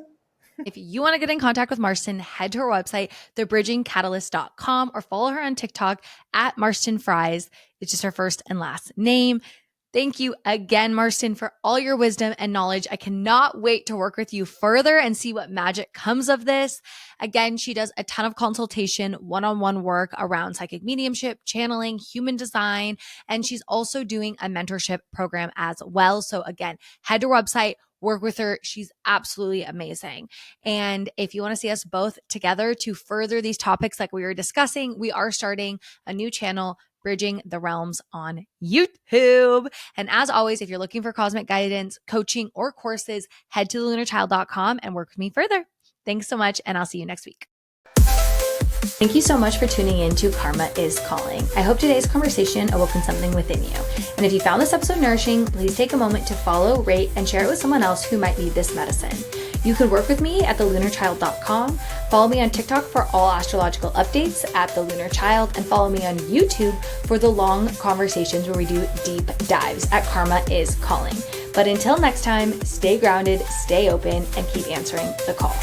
If you want to get in contact with Marsten, head to her website, thebridgingcatalyst.com, or follow her on TikTok at Marston Fries. It's just her first and last name. Thank you again, Marston, for all your wisdom and knowledge. I cannot wait to work with you further and see what magic comes of this. Again, she does a ton of consultation, one-on-one work around psychic mediumship, channeling, human design, and she's also doing a mentorship program as well. So again, head to her website, work with her. She's absolutely amazing. And if you want to see us both together to further these topics like we were discussing, we are starting a new channel, Bridging the Realms, on YouTube. And as always, if you're looking for cosmic guidance, coaching, or courses, head to thelunarchild.com and work with me further. Thanks so much, and I'll see you next week. Thank you so much for tuning in to Karma is Calling. I hope today's conversation awoken something within you. And if you found this episode nourishing, please take a moment to follow, rate, and share it with someone else who might need this medicine. You can work with me at thelunarchild.com. Follow me on TikTok for all astrological updates at The Lunar Child, and follow me on YouTube for the long conversations where we do deep dives at Karma is Calling. But until next time, stay grounded, stay open, and keep answering the call.